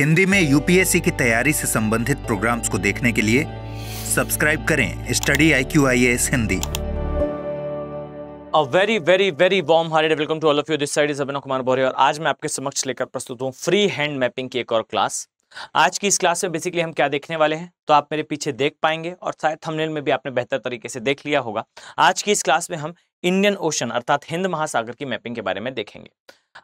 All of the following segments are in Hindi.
हिंदी में यूपीएससी की तैयारी से संबंधित प्रोग्राम्स को देखने के लिए सब्सक्राइब करें study IQ IAS Hindi. A very very very warm hearted welcome to all of you. This side is Abhinav Kumar भौरे और आज मैं आपके समक्ष लेकर प्रस्तुत हूँ फ्री हैंड मैपिंग की एक और क्लास। आज की इस क्लास में बेसिकली हम क्या देखने वाले हैं तो आप मेरे पीछे देख पाएंगे और शायद थंबनेल में भी आपने बेहतर तरीके से देख लिया होगा। आज की इस क्लास में हम इंडियन ओशन अर्थात हिंद महासागर की मैपिंग के बारे में देखेंगे।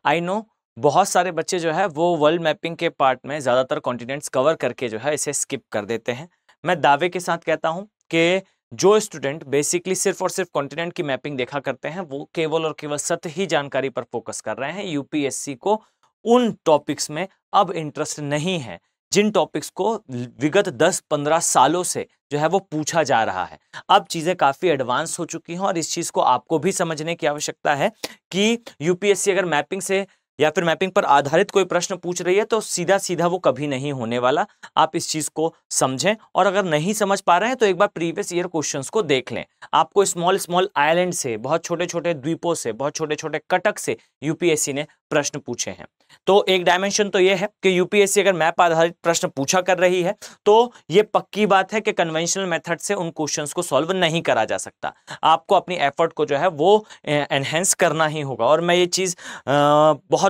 आई नो बहुत सारे बच्चे जो है वो वर्ल्ड मैपिंग के पार्ट में ज्यादातर कॉन्टिनेंट्स कवर करके जो है इसे स्किप कर देते हैं। मैं दावे के साथ कहता हूं कि जो स्टूडेंट बेसिकली सिर्फ और सिर्फ कॉन्टिनेंट की मैपिंग देखा करते हैं वो केवल और केवल सतही जानकारी पर फोकस कर रहे हैं। यूपीएससी को उन टॉपिक्स में अब इंटरेस्ट नहीं है जिन टॉपिक्स को विगत 10-15 सालों से जो है वो पूछा जा रहा है। अब चीजें काफी एडवांस हो चुकी हैं और इस चीज को आपको भी समझने की आवश्यकता है कि यूपीएससी अगर मैपिंग से या फिर मैपिंग पर आधारित कोई प्रश्न पूछ रही है तो सीधा सीधा वो कभी नहीं होने वाला। आप इस चीज को समझें और अगर नहीं समझ पा रहे हैं तो एक बार प्रीवियस ईयर क्वेश्चंस को देख लें। आपको स्मॉल स्मॉल आइलैंड से, बहुत छोटे छोटे द्वीपों से, बहुत छोटे छोटे कटक से यूपीएससी ने प्रश्न पूछे हैं। तो एक डायमेंशन तो ये है कि यूपीएससी अगर मैप आधारित प्रश्न पूछा कर रही है तो ये पक्की बात है कि कन्वेंशनल मेथड से उन क्वेश्चंस को सॉल्व नहीं करा जा सकता। आपको अपनी एफर्ट को जो है वो एनहेंस करना ही होगा और मैं ये चीज बहुत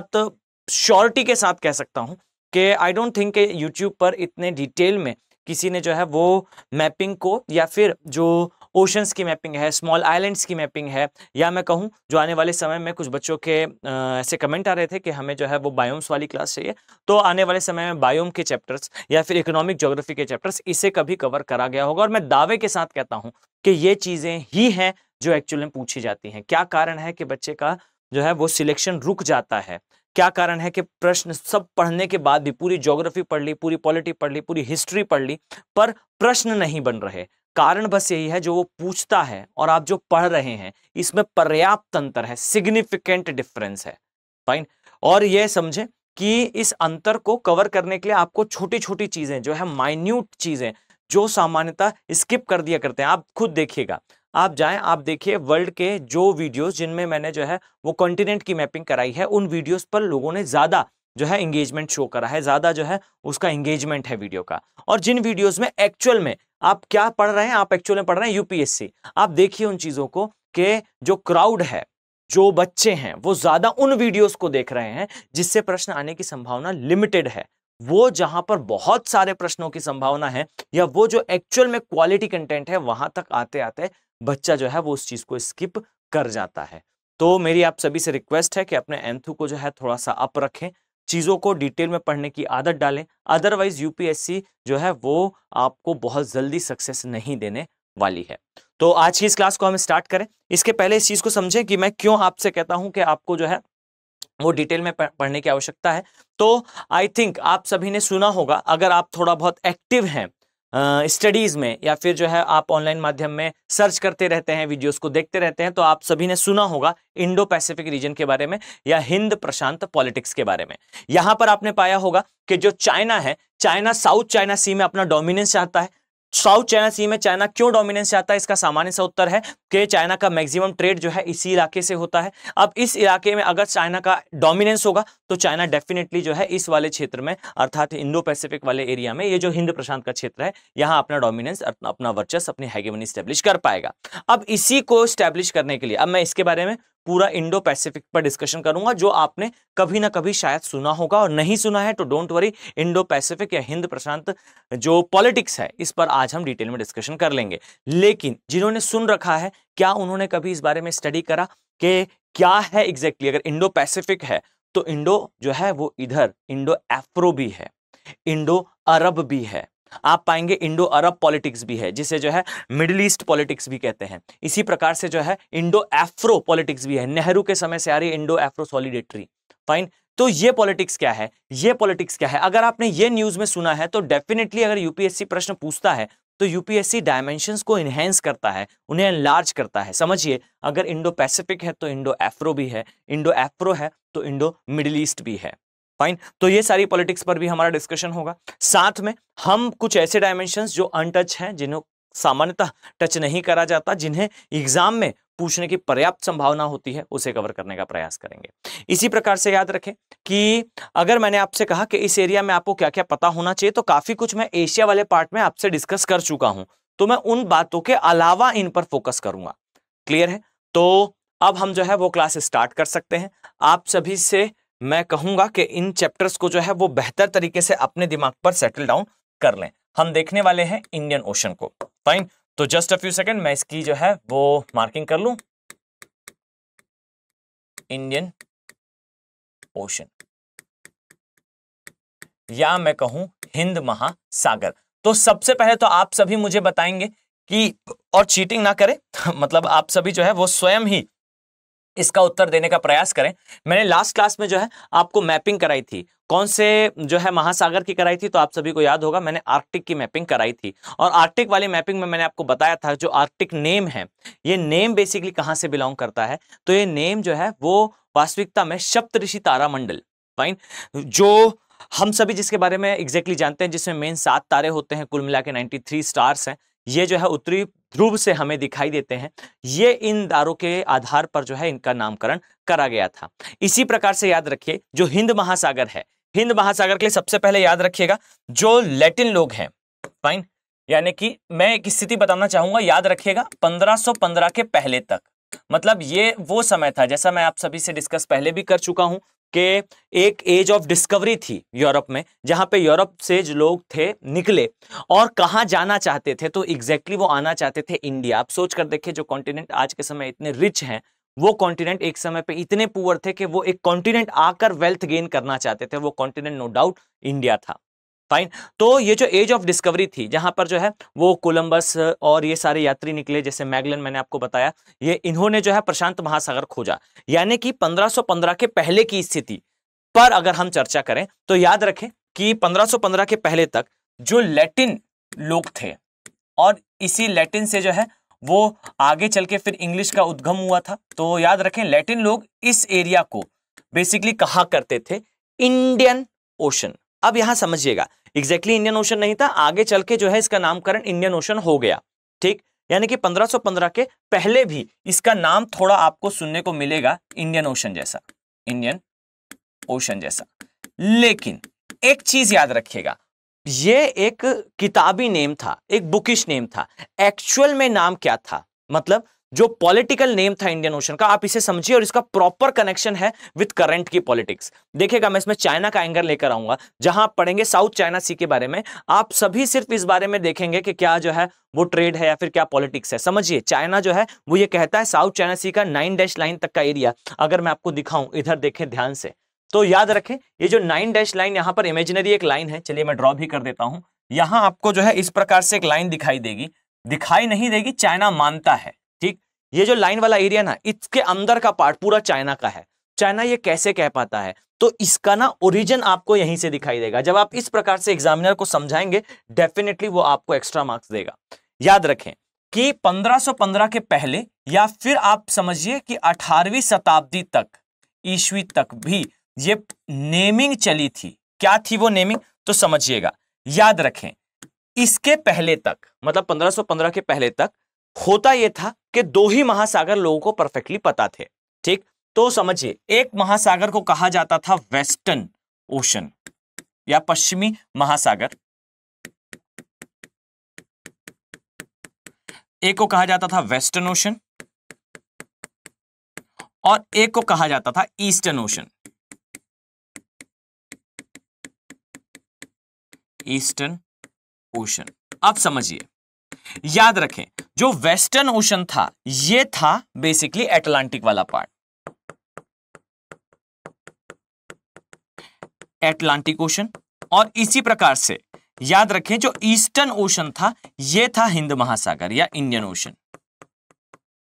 श्योरिटी के साथ कह सकता हूं कि आई डोंट थिंक कि यूट्यूब पर इतने डिटेल में किसी ने जो है वो मैपिंग को या फिर जो ओशंस की मैपिंग है, स्मॉल आइलैंड्स की मैपिंग है, या मैं कहूं जो आने वाले समय में कुछ बच्चों के ऐसे कमेंट आ रहे थे कि हमें जो है वो बायोम्स वाली क्लास चाहिए, तो आने वाले समय में बायोम के चैप्टर्स या फिर इकोनॉमिक ज्योग्राफी के चैप्टर्स इसे कभी कवर करा गया होगा। और मैं दावे के साथ कहता हूं कि ये चीजें ही हैं जो एक्चुअली में पूछी जाती हैं। क्या कारण है कि बच्चे का जो है वो सिलेक्शन रुक जाता है? क्या कारण है कि प्रश्न सब पढ़ने के बाद भी, पूरी ज्योग्राफी पढ़ ली, पूरी पॉलिटी पढ़ ली, पूरी हिस्ट्री पढ़ ली, पर प्रश्न नहीं बन रहे? कारण बस यही है जो वो पूछता है और आप जो पढ़ रहे हैं इसमें पर्याप्त अंतर है, सिग्निफिकेंट डिफरेंस है। फाइन। और यह समझें कि इस अंतर को कवर करने के लिए आपको छोटी छोटी चीजें जो है, माइन्यूट चीजें जो सामान्यतः स्किप कर दिया करते हैं, आप खुद देखिएगा। आप जाएं, आप देखिए वर्ल्ड के जो वीडियोस जिनमें मैंने जो है वो कॉन्टिनेंट की मैपिंग कराई है, उन वीडियोस पर लोगों ने ज्यादा जो है एंगेजमेंट शो करा है, ज्यादा जो है उसका एंगेजमेंट है वीडियो का। और जिन वीडियोस में एक्चुअल में आप क्या पढ़ रहे हैं, आप एक्चुअल में पढ़ रहे हैं यूपीएससी, आप देखिए उन चीजों को कि जो क्राउड है, जो बच्चे हैं, वो ज्यादा उन वीडियोस को देख रहे हैं जिससे प्रश्न आने की संभावना लिमिटेड है। वो जहां पर बहुत सारे प्रश्नों की संभावना है या वो जो एक्चुअल में क्वालिटी कंटेंट है, वहां तक आते आते बच्चा जो है वो उस चीज को स्किप कर जाता है। तो मेरी आप सभी से रिक्वेस्ट है कि अपने एंथू को जो है थोड़ा सा अप रखें, चीजों को डिटेल में पढ़ने की आदत डालें, अदरवाइज यूपीएससी जो है वो आपको बहुत जल्दी सक्सेस नहीं देने वाली है। तो आज की इस क्लास को हम स्टार्ट करें। इसके पहले इस चीज को समझें कि मैं क्यों आपसे कहता हूं कि आपको जो है वो डिटेल में पढ़ने की आवश्यकता है। तो आई थिंक आप सभी ने सुना होगा, अगर आप थोड़ा बहुत एक्टिव हैं स्टडीज में या फिर जो है आप ऑनलाइन माध्यम में सर्च करते रहते हैं, वीडियोस को देखते रहते हैं, तो आप सभी ने सुना होगा इंडो पैसिफिक रीजन के बारे में या हिंद प्रशांत पॉलिटिक्स के बारे में। यहां पर आपने पाया होगा कि जो चाइना है, चाइना साउथ चाइना सी में अपना डोमिनेंस चाहता है। साउथ चाइना सी में चाइना क्यों डोमिनेंस चाहता है? इसका सामान्य सा उत्तर है कि चाइना का मैक्सिमम ट्रेड जो है इसी इलाके से होता है। अब इस इलाके में अगर चाइना का डोमिनेंस होगा तो चाइना डेफिनेटली जो है इस वाले क्षेत्र में अर्थात इंडो पैसिफिक वाले एरिया में, ये जो हिंद प्रशांत का क्षेत्र है, यहां अपना डोमिनेंस, अपना वर्चस्व, अपनी हेगेमनी स्टैब्लिश कर पाएगा। अब इसी को स्टैब्लिश करने के लिए अब मैं इसके बारे में पूरा इंडो पैसिफिक पर डिस्कशन करूंगा, जो आपने कभी ना कभी शायद सुना होगा, और नहीं सुना है तो डोंट वरी, इंडो पैसिफिक या हिंद प्रशांत जो पॉलिटिक्स है इस पर आज हम डिटेल में डिस्कशन कर लेंगे। लेकिन जिन्होंने सुन रखा है, क्या उन्होंने कभी इस बारे में स्टडी करा कि क्या है एग्जैक्टली? अगर इंडो पैसिफिक है तो इंडो जो है वो इधर इंडो एफ्रो भी है, इंडो अरब भी है, आप पाएंगे इंडो अरब पॉलिटिक्स भी है, जिसे जो है मिडिल ईस्ट पॉलिटिक्स भी कहते हैं। इसी प्रकार से जो है इंडो एफ्रो पॉलिटिक्स भी है, नेहरू के समय से आ रही इंडो एफ्रो सॉलिडेटरी। फाइन। तो ये पॉलिटिक्स क्या है, ये पॉलिटिक्स क्या है? अगर आपने ये न्यूज में सुना है तो डेफिनेटली अगर यूपीएससी प्रश्न पूछता है तो यूपीएससी डायमेंशंस को इनहेंस करता है, उन्हें एनलार्ज करता है। समझिए, अगर इंडो पैसिफिक है तो इंडो एफ्रो भी है, इंडो एफ्रो है तो इंडो मिडिल ईस्ट भी है। फाइन। तो ये सारी पॉलिटिक्स पर भी हमारा डिस्कशन होगा। साथ में हम कुछ ऐसे डायमेंशंस जो अनटच हैं, सामान्यतः टच नहीं करा जाता, जिन्हें एग्जाम में पूछने की पर्याप्त संभावना होती है, उसे कवर करने का प्रयास करेंगे। इसी प्रकार से याद रखें कि अगर मैंने आपसे कहा कि इस एरिया में आपको क्या क्या पता होना चाहिए, तो काफी कुछ मैं एशिया वाले पार्ट में आपसे डिस्कस कर चुका हूं, तो मैं उन बातों के अलावा इन पर फोकस करूंगा। क्लियर है? तो अब हम जो है वो क्लास स्टार्ट कर सकते हैं। आप सभी से मैं कहूंगा कि इन चैप्टर्स को जो है वो बेहतर तरीके से अपने दिमाग पर सेटल डाउन कर लें। हम देखने वाले हैं इंडियन ओशन को। फाइन, तो जस्ट अ फ्यू सेकंड, मैं इसकी जो है वो मार्किंग कर लूं। इंडियन ओशन, या मैं कहूं हिंद महासागर। तो सबसे पहले तो आप सभी मुझे बताएंगे कि, और चीटिंग ना करें मतलब आप सभी जो है वो स्वयं ही इसका उत्तर देने का प्रयास करें। मैंने लास्ट क्लास में जो है आपको मैपिंग कराई थी, कौन से जो है महासागर की कराई थी, तो आप सभी को याद होगा मैंने आर्कटिक की मैपिंग कराई थी। और आर्कटिक वाली मैपिंग में मैंने आपको बताया था जो आर्कटिक नेम है, ये नेम बेसिकली कहां से बिलोंग करता है, तो ये नेम जो है वो वास्तविकता में सप्तऋषि तारामंडल, फाइन, जो हम सभी जिसके बारे में एग्जैक्टली जानते हैं, जिसमें मेन 7 तारे होते हैं, कुल मिला के 93 स्टार्स हैं, ये जो है उत्तरी ध्रुव से हमें दिखाई देते हैं। ये इन तारों के आधार पर जो है इनका नामकरण करा गया था। इसी प्रकार से याद रखिए जो हिंद महासागर है, हिंद महासागर के लिए सबसे पहले याद रखिएगा जो लैटिन लोग हैं, फाइन, यानी कि मैं एक स्थिति बताना चाहूंगा, याद रखिएगा 1515 के पहले तक, मतलब ये वो समय था, जैसा मैं आप सभी से डिस्कस पहले भी कर चुका हूं कि एक एज ऑफ डिस्कवरी थी यूरोप में, जहां पे यूरोप से जो लोग थे निकले और कहां जाना चाहते थे, तो एग्जैक्टली वो आना चाहते थे इंडिया। आप सोच कर देखिए जो कॉन्टिनेंट आज के समय इतने रिच हैं, वो कॉन्टिनेंट एक समय पे इतने पुअर थे कि वो एक कॉन्टिनेंट आकर वेल्थ गेन करना चाहते थे। वो कॉन्टिनेंट नो डाउट इंडिया था। फाइन, तो ये जो एज ऑफ डिस्कवरी थी, जहां पर जो है वो कोलंबस और ये सारे यात्री निकले, जैसे मैगलन मैंने आपको बताया, ये इन्होंने जो है प्रशांत महासागर खोजा। यानी कि 1515 के पहले की स्थिति पर अगर हम चर्चा करें तो याद रखें कि 1515 के पहले तक जो लैटिन लोग थे, और इसी लैटिन से जो है वो आगे चल के फिर इंग्लिश का उद्गम हुआ था। तो याद रखें लैटिन लोग इस एरिया को बेसिकली कहा करते थे इंडियन ओशन। अब यहां समझिएगा एग्जैक्टली इंडियन ओशन नहीं था, आगे चल के जो है इसका नामकरण इंडियन ओशन हो गया। ठीक, यानी कि 1515 के पहले भी इसका नाम थोड़ा आपको सुनने को मिलेगा इंडियन ओशन जैसा, इंडियन ओशन जैसा। लेकिन एक चीज याद रखिएगा, ये एक किताबी नेम था, एक बुकिश नेम था। एक्चुअल में नाम क्या था, मतलब जो पॉलिटिकल नेम था इंडियन ओशन का, आप इसे समझिए और इसका प्रॉपर कनेक्शन है विद करंट की पॉलिटिक्स। देखिएगा मैं इसमें चाइना का एंगर लेकर आऊंगा, जहां आप पढ़ेंगे साउथ चाइना सी के बारे में, आप सभी सिर्फ इस बारे में देखेंगे कि क्या जो है वो ट्रेड है या फिर क्या पॉलिटिक्स है। समझिए चाइना जो है वो ये कहता है साउथ चाइना सी का 9 डैश लाइन तक का एरिया, अगर मैं आपको दिखाऊं, इधर देखें ध्यान से, तो याद रखें ये जो 9 डैश लाइन यहां पर इमेजिनरी एक लाइन है, चलिए मैं ड्रॉ भी कर देता हूं। यहां आपको जो है इस प्रकार से एक लाइन दिखाई देगी, दिखाई नहीं देगी, चाइना मानता है। ठीक, ये जो लाइन वाला एरिया ना, इसके अंदर का पार्ट पूरा चाइना का है। चाइना ये कैसे कह पाता है, तो इसका ना ओरिजिन आपको यहीं से दिखाई देगा। जब आप इस प्रकार से एग्जामिनर को समझाएंगे, डेफिनेटली वो आपको एक्स्ट्रा मार्क्स देगा। याद रखें कि 1515 के पहले, या फिर आप समझिए कि 18वीं शताब्दी तक, ईस्वी तक भी ये नेमिंग चली थी। क्या थी वो नेमिंग, तो समझिएगा। याद रखें इसके पहले तक, मतलब 1515 के पहले तक होता यह था कि 2 ही महासागर लोगों को परफेक्टली पता थे। ठीक, तो समझिए एक महासागर को कहा जाता था वेस्टर्न ओशन या पश्चिमी महासागर, एक को कहा जाता था वेस्टर्न ओशन और एक को कहा जाता था ईस्टर्न ओशन, ईस्टर्न ओशन। अब समझिए, याद रखें जो वेस्टर्न ओशन था ये था बेसिकली अटलांटिक वाला पार्ट, अटलांटिक ओशन। और इसी प्रकार से याद रखें जो ईस्टर्न ओशन था ये था हिंद महासागर या इंडियन ओशन,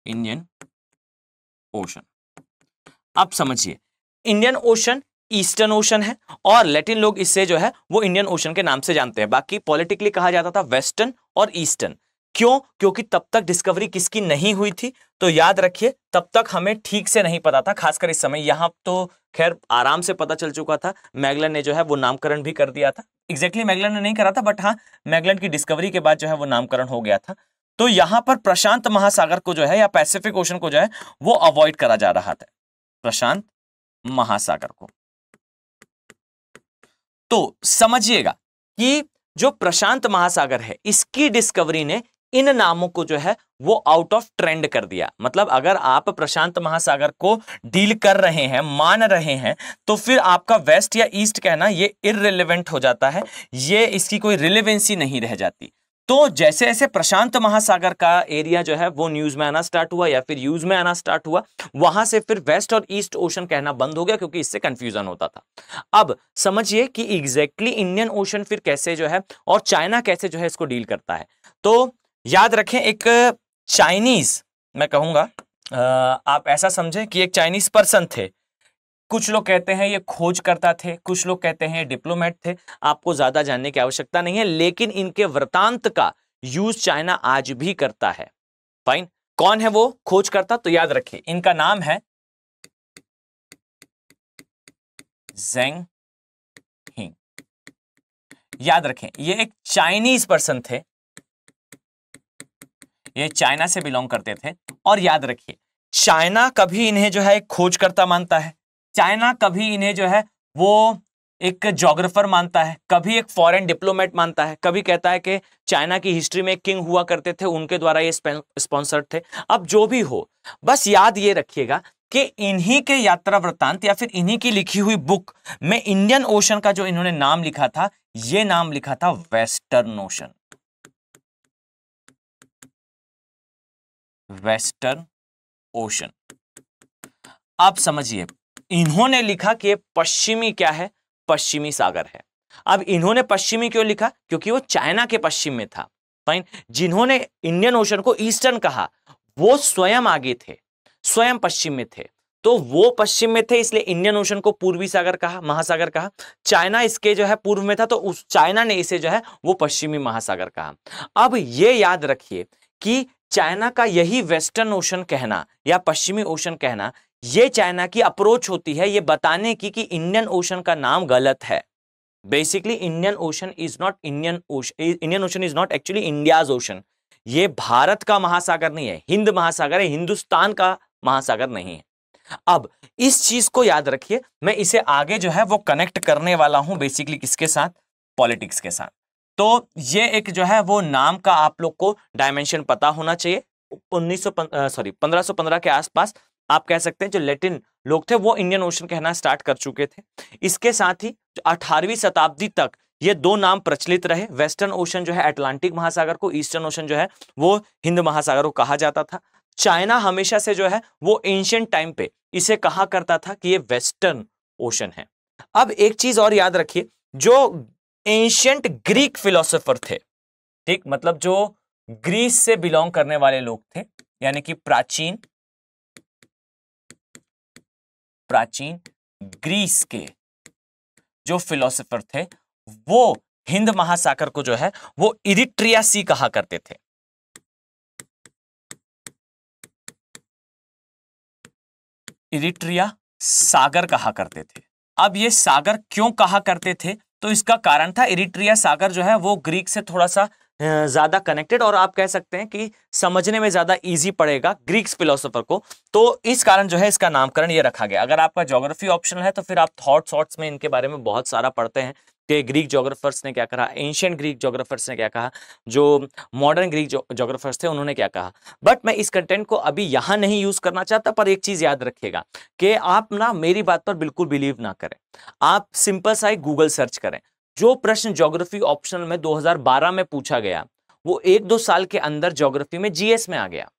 इंडियन ओशन। अब समझिए इंडियन ओशन ईस्टर्न ओशन है और लैटिन लोग इससे जो है वो इंडियन ओशन के नाम से जानते हैं। बाकी पॉलिटिकली कहा जाता था वेस्टर्न और ईस्टर्न। क्यों? क्योंकि तब तक डिस्कवरी किसकी नहीं हुई थी, तो याद रखिए तब तक हमें ठीक से नहीं पता था, खासकर इस समय। यहां तो खैर आराम से पता चल चुका था, मैगलन ने जो है वो नामकरण भी कर दिया था। एग्जैक्टली मैगलन ने नहीं करा था, बट हाँ मैगलन की डिस्कवरी के बाद जो है वो नामकरण हो गया था। तो यहां पर प्रशांत महासागर को जो है या पैसिफिक ओशन को जो है वो अवॉइड करा जा रहा था, प्रशांत महासागर को। तो समझिएगा कि जो प्रशांत महासागर है इसकी डिस्कवरी ने इन नामों को जो है वो आउट ऑफ ट्रेंड कर दिया। मतलब अगर आप प्रशांत महासागर को डील कर रहे हैं, मान रहे हैं, तो फिर आपका वेस्ट या ईस्ट कहना ये इररिलेवेंट हो जाता है, ये इसकी कोई रिलेवेंसी नहीं रह जाती। तो जैसे जैसे प्रशांत महासागर का एरिया जो है वो न्यूज में आना स्टार्ट हुआ या फिर यूज में आना स्टार्ट हुआ, वहां से फिर वेस्ट और ईस्ट ओशन कहना बंद हो गया, क्योंकि इससे कंफ्यूजन होता था। अब समझिए कि एग्जैक्टली इंडियन ओशन फिर कैसे जो है और चाइना कैसे जो है इसको डील करता है। तो याद रखें, एक चाइनीज, मैं कहूंगा आप ऐसा समझें कि एक चाइनीज पर्सन थे। कुछ लोग कहते हैं ये खोजकर्ता थे, कुछ लोग कहते हैं डिप्लोमेट थे, आपको ज्यादा जानने की आवश्यकता नहीं है, लेकिन इनके वृतांत का यूज चाइना आज भी करता है। फाइन, कौन है वो खोजकर्ता? तो याद रखिए इनका नाम है ज़ेंग हिंग। याद रखें ये एक चाइनीज पर्सन थे, ये चाइना से बिलोंग करते थे। और याद रखिए चाइना कभी इन्हें जो है एक खोजकर्ता मानता है, चाइना कभी इन्हें जो है वो एक जोग्राफर मानता है, कभी एक फॉरेन डिप्लोमेट मानता है, कभी कहता है कि चाइना की हिस्ट्री में किंग हुआ करते थे, उनके द्वारा ये स्पॉन्सर्ड थे। अब जो भी हो, बस याद ये रखिएगा कि इन्हीं के यात्रा वृत्तांत या फिर इन्हीं की लिखी हुई बुक में इंडियन ओशन का जो इन्होंने नाम लिखा था, ये नाम लिखा था वेस्टर्न ओशन, वेस्टर्न ओशन। अब समझिए इन्होंने लिखा कि पश्चिमी क्या है, पश्चिमी सागर है। अब इन्होंने पश्चिमी क्यों लिखा? क्योंकि वो चाइना के पश्चिम में था। फाइन, जिन्होंने इंडियन ओशन को ईस्टर्न कहा वो स्वयं आगे थे, स्वयं पश्चिम में थे, तो वो पश्चिम में थे, इसलिए इंडियन ओशन को पूर्वी सागर कहा, महासागर कहा। चाइना इसके जो है पूर्व में था, तो उस चाइना ने इसे जो है वो पश्चिमी महासागर कहा। अब ये याद रखिए कि चाइना का यही वेस्टर्न ओशन कहना या पश्चिमी ओशन कहना, ये चाइना की अप्रोच होती है ये बताने की कि इंडियन ओशन का नाम गलत है। Basically Indian ocean is not Indian ocean, Indian ocean is not actually India's ocean. ये भारत का महासागर नहीं है, हिंद महासागर है, हिंदुस्तान का महासागर नहीं है। अब इस चीज को याद रखिए, मैं इसे आगे जो है वो कनेक्ट करने वाला हूं बेसिकली किसके साथ, पॉलिटिक्स के साथ। तो ये एक जो है वो नाम का आप लोग को डायमेंशन पता होना चाहिए। 1515 के आसपास आप कह सकते हैं जो लैटिन लोग थे वो इंडियन ओशन कहना स्टार्ट कर चुके थे। इसके साथ ही 18वीं शताब्दी तक ये दो नाम प्रचलित रहे। वेस्टर्न ओशन जो है अटलांटिक महासागर को, ईस्टर्न ओशन जो है वो हिंद महासागर को कहा जाता था। चाइना हमेशा से जो है वो एंशिएंट टाइम पे इसे कहा करता था कि ये वेस्टर्न ओशन है। अब एक चीज और याद रखिए, जो एंशिएंट ग्रीक फिलोसोफर थे, ठीक, मतलब जो ग्रीस से बिलोंग करने वाले लोग थे, यानी कि प्राचीन ग्रीस के जो फिलोसोफर थे वो हिंद महासागर को जो है वो इरिट्रिया सी कहा करते थे। इरिट्रिया सागर कहा करते थे। अब ये सागर क्यों कहा करते थे? तो इसका कारण था इरिट्रिया सागर जो है वो ग्रीक से थोड़ा सा ज्यादा कनेक्टेड, और आप कह सकते हैं कि समझने में ज्यादा इजी पड़ेगा ग्रीक फिलोसोफर को, तो इस कारण जो है इसका नामकरण ये रखा गया। अगर आपका ज्योग्राफी ऑप्शनल है तो फिर आप थॉट्स में इनके बारे में बहुत सारा पढ़ते हैं कि ग्रीक ज्योग्राफर्स ने क्या कहा, एंशिएंट ग्रीक ज्योग्राफर्स ने क्या कहा, जो मॉडर्न ग्रीक ज्योग्राफर्स थे उन्होंने क्या कहा। बट मैं इस कंटेंट को अभी यहां नहीं यूज करना चाहता, पर एक चीज याद रखिएगा कि आप ना मेरी बात पर बिल्कुल बिलीव ना करें। आप सिंपल सा एक गूगल सर्च करें। जो प्रश्न ज्योग्राफी ऑप्शनल में 2012 में पूछा गया वो 1-2 साल के अंदर ज्योग्राफी में जीएस में आ गया।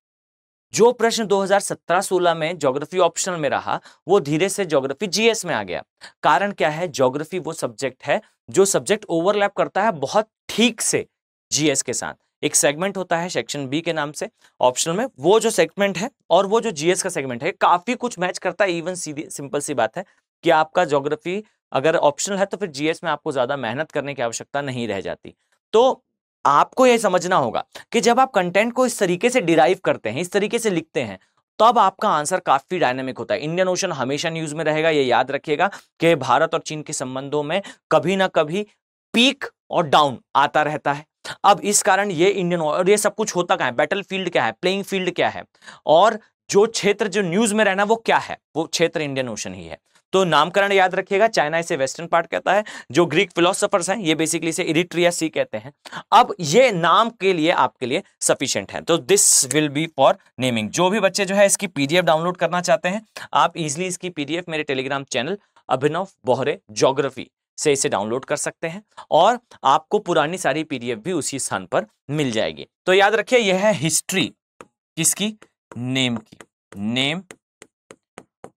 जो प्रश्न 2017-16 में ज्योग्राफी ऑप्शनल में रहा वो धीरे से ज्योग्राफी जीएस में आ गया। कारण क्या है? ज्योग्राफी वो सब्जेक्ट है जो सब्जेक्ट ओवरलैप करता है बहुत ठीक से जीएस के साथ। एक सेगमेंट होता है सेक्शन बी के नाम से ऑप्शनल में, वो जो सेगमेंट है और वो जो जीएस का सेगमेंट है काफी कुछ मैच करता है। इवन सीधी सिंपल सी बात है कि आपका ज्योग्राफी अगर ऑप्शनल है तो फिर जीएस में आपको ज्यादा मेहनत करने की आवश्यकता नहीं रह जाती। तो आपको यह समझना होगा कि जब आप कंटेंट को इस तरीके से डिराइव करते हैं, इस तरीके से लिखते हैं, तब आपका आंसर काफी डायनामिक होता है। इंडियन ओशन हमेशा न्यूज में रहेगा, ये याद रखिएगा कि भारत और चीन के संबंधों में कभी ना कभी पीक और डाउन आता रहता है। अब इस कारण ये इंडियन, और ये सब कुछ होता क्या है, बैटल फील्ड क्या है, प्लेइंग फील्ड क्या है, और जो क्षेत्र जो न्यूज में रहना वो क्या है, वो क्षेत्र इंडियन ओशन ही है। तो नामकरण याद रखिएगा, चाइना इसे वेस्टर्न पार्ट कहता है, जो ग्रीक फिलोसोफर्स हैं ये बेसिकली इसे इरिट्रिया सी कहते हैं। अब ये नाम के लिए आपके लिए सफिशिएंट है, तो this will be for naming. जो भी बच्चे जो है इसकी पीडीएफ डाउनलोड करना चाहते हैं, आप इजिली इसकी पीडीएफ मेरे टेलीग्राम चैनल अभिनव बोहरे ज्योग्राफी से इसे डाउनलोड कर सकते हैं, और आपको पुरानी सारी पीडीएफ भी उसी स्थान पर मिल जाएगी। तो याद रखिए यह है हिस्ट्री किसकी, नेम की, नेम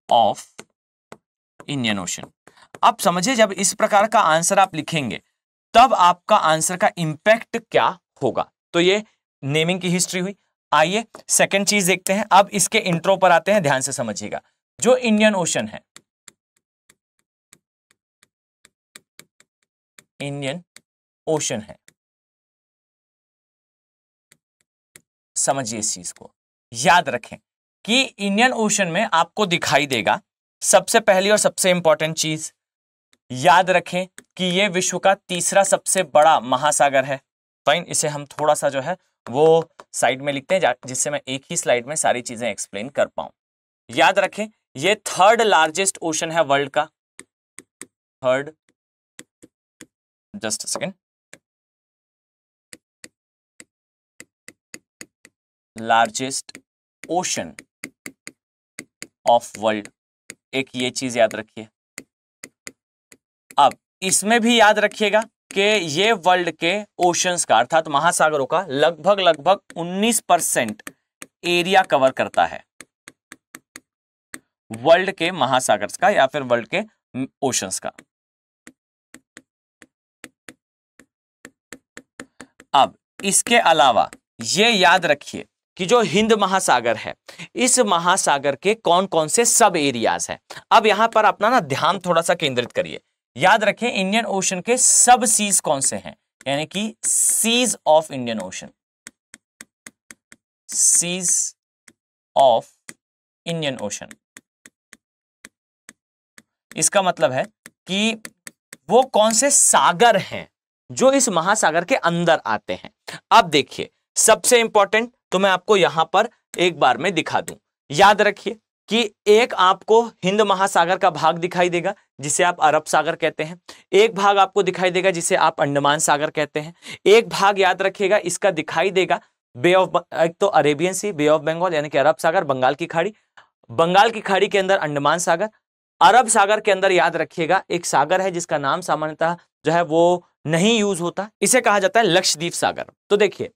ऑफ इंडियन ओशन। अब समझिए जब इस प्रकार का आंसर आप लिखेंगे तब आपका आंसर का इंपैक्ट क्या होगा। तो ये नेमिंग की हिस्ट्री हुई। आइए सेकंड चीज देखते हैं, अब इसके इंट्रो पर आते हैं, ध्यान से समझिएगा। जो इंडियन ओशन है, इंडियन ओशन है, समझिए इस चीज को, याद रखें कि इंडियन ओशन में आपको दिखाई देगा सबसे पहली और सबसे इंपॉर्टेंट चीज, याद रखें कि यह विश्व का तीसरा सबसे बड़ा महासागर है। फाइन, इसे हम थोड़ा सा जो है वो साइड में लिखते हैं जिससे मैं एक ही स्लाइड में सारी चीजें एक्सप्लेन कर पाऊं। याद रखें यह थर्ड लार्जेस्ट ओशन है वर्ल्ड का, third, just second, largest ocean of world, एक ये चीज याद रखिए। अब इसमें भी याद रखिएगा कि ये वर्ल्ड के ओशंस का अर्थात महासागरों का लगभग 19% एरिया कवर करता है, वर्ल्ड के महासागर्स का या फिर वर्ल्ड के ओशंस का। अब इसके अलावा ये याद रखिए कि जो हिंद महासागर है, इस महासागर के कौन कौन से सब एरियाज हैं। अब यहां पर अपना ना ध्यान थोड़ा सा केंद्रित करिए। याद रखें इंडियन ओशन के सब सीज कौन से हैं, यानी कि seas of Indian ocean, seas of Indian ocean. इसका मतलब है कि वो कौन से सागर हैं जो इस महासागर के अंदर आते हैं। अब देखिए सबसे इंपॉर्टेंट तो मैं आपको यहां पर एक बार में दिखा दूं। याद रखिए कि एक आपको हिंद महासागर का भाग दिखाई देगा जिसे आप अरब सागर कहते हैं, एक भाग आपको दिखाई देगा जिसे आप अंडमान सागर कहते हैं, एक भाग याद रखिएगा इसका दिखाई देगा बे ऑफ, एक तो Arabian sea, bay of Bengal यानी कि अरब सागर, बंगाल की खाड़ी, बंगाल की खाड़ी के अंदर अंडमान सागर, अरब सागर के अंदर याद रखिएगा एक सागर है जिसका नाम सामान्यतः जो है वो नहीं यूज होता, इसे कहा जाता है लक्षद्वीप सागर। तो देखिए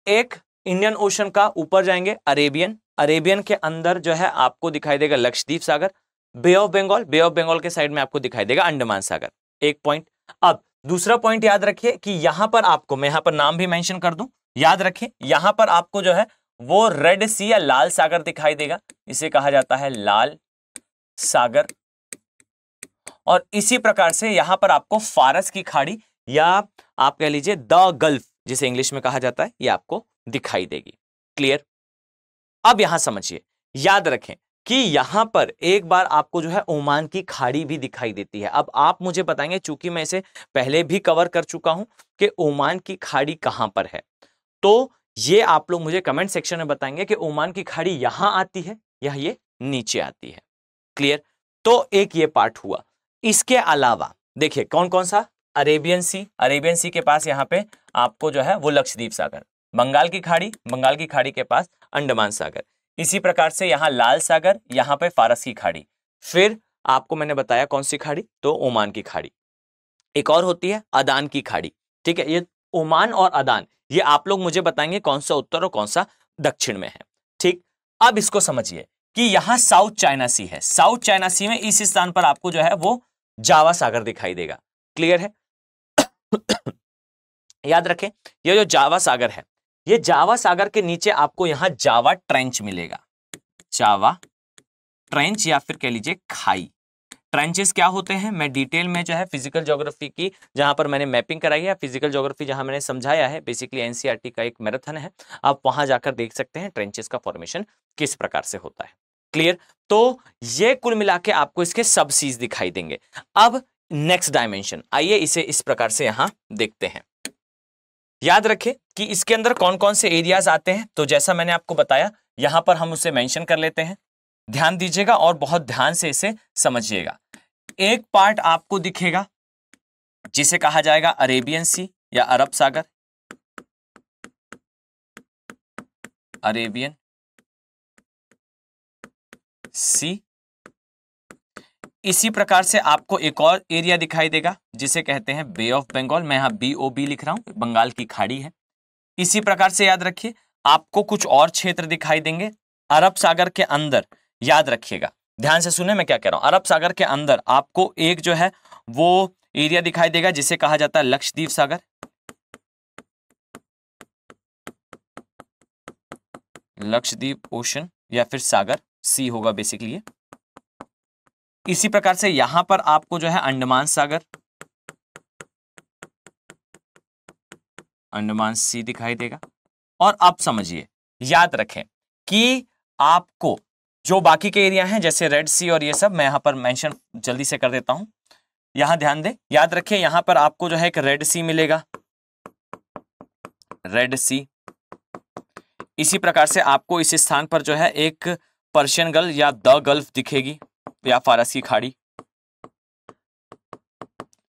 एक इंडियन ओशन का ऊपर जाएंगे अरेबियन, अरेबियन के अंदर जो है आपको दिखाई देगा लक्षद्वीप सागर, bay of Bengal, bay of Bengal के साइड में आपको दिखाई देगा अंडमान सागर। एक पॉइंट। अब दूसरा पॉइंट याद रखिए कि यहां पर आपको, मैं यहां पर नाम भी मेंशन कर दूं, याद रखें यहां पर आपको जो है वो रेड सी या लाल सागर दिखाई देगा, इसे कहा जाता है लाल सागर। और इसी प्रकार से यहां पर आपको फारस की खाड़ी या आप कह लीजिए द गल्फ जिसे इंग्लिश में कहा जाता है, ये आपको दिखाई देगी। क्लियर? अब यहां समझिए, याद रखें कि यहां पर एक बार आपको जो है ओमान की खाड़ी भी दिखाई देती है। अब आप मुझे बताएंगे, चूंकि मैं इसे पहले भी कवर कर चुका हूं कि ओमान की खाड़ी कहां पर है, तो ये आप लोग मुझे कमेंट सेक्शन में बताएंगे कि ओमान की खाड़ी यहां आती है या ये नीचे आती है। क्लियर? तो एक ये पार्ट हुआ। इसके अलावा देखिए कौन कौन सा, अरेबियन सी, अरेबियन सी के पास यहां पे आपको जो है वो लक्षद्वीप सागर, बंगाल की खाड़ी, बंगाल की खाड़ी के पास अंडमान सागर, इसी प्रकार से यहां लाल सागर, यहां पे फारस की खाड़ी, फिर आपको मैंने बताया कौन सी खाड़ी, तो ओमान की खाड़ी, एक और होती है अदान की खाड़ी। ठीक है, ये ओमान और अदान, ये आप लोग मुझे बताएंगे कौन सा उत्तर और कौन सा दक्षिण में है। ठीक, अब इसको समझिए कि यहां साउथ चाइना सी है, साउथ चाइना सी में इस स्थान पर आपको जो है वो जावा सागर दिखाई देगा। क्लियर है? याद रखें ये जो जावा सागर है, ये जावा सागर के नीचे आपको यहां जावा ट्रेंच मिलेगा, जावा ट्रेंच या फिर कह लीजिए खाई। ट्रेंचेस क्या होते हैं मैं डिटेल में जो है फिजिकल ज्योग्राफी की जहां पर मैंने मैपिंग कराई है, फिजिकल ज्योग्राफी जहां मैंने समझाया है, बेसिकली एनसीईआरटी का एक मैराथन है, आप वहां जाकर देख सकते हैं ट्रेंचेस का फॉर्मेशन किस प्रकार से होता है। क्लियर? तो ये कुल मिला के आपको इसके सब सीज दिखाई देंगे। अब नेक्स्ट डायमेंशन, आइए इसे इस प्रकार से यहां देखते हैं। याद रखें कि इसके अंदर कौन कौन से एरियाज आते हैं, तो जैसा मैंने आपको बताया यहां पर हम उसे मेंशन कर लेते हैं। ध्यान दीजिएगा और बहुत ध्यान से इसे समझिएगा। एक पार्ट आपको दिखेगा जिसे कहा जाएगा अरेबियन सी या अरब सागर, अरेबियन सी। इसी प्रकार से आपको एक और एरिया दिखाई देगा जिसे कहते हैं बे ऑफ बंगाल, मैं यहां BOB लिख रहा हूं, बंगाल की खाड़ी है। इसी प्रकार से याद रखिए आपको कुछ और क्षेत्र दिखाई देंगे अरब सागर के अंदर। याद रखिएगा, ध्यान से सुने मैं क्या कह रहा हूं। अरब सागर के अंदर आपको एक जो है वो एरिया दिखाई देगा जिसे कहा जाता है लक्षद्वीप सागर, लक्षद्वीप ओशन या फिर सागर, सी होगा बेसिकली। इसी प्रकार से यहां पर आपको जो है अंडमान सागर, अंडमान सी दिखाई देगा। और अब समझिए, याद रखें कि आपको जो बाकी के एरिया हैं जैसे रेड सी और ये सब, मैं यहां पर मेंशन जल्दी से कर देता हूं, यहां ध्यान दें। याद रखें यहां पर आपको जो है एक रेड सी मिलेगा, रेड सी। इसी प्रकार से आपको इस स्थान पर जो है एक पर्शियन गल्फ या द गल्फ दिखेगी या फारसी खाड़ी।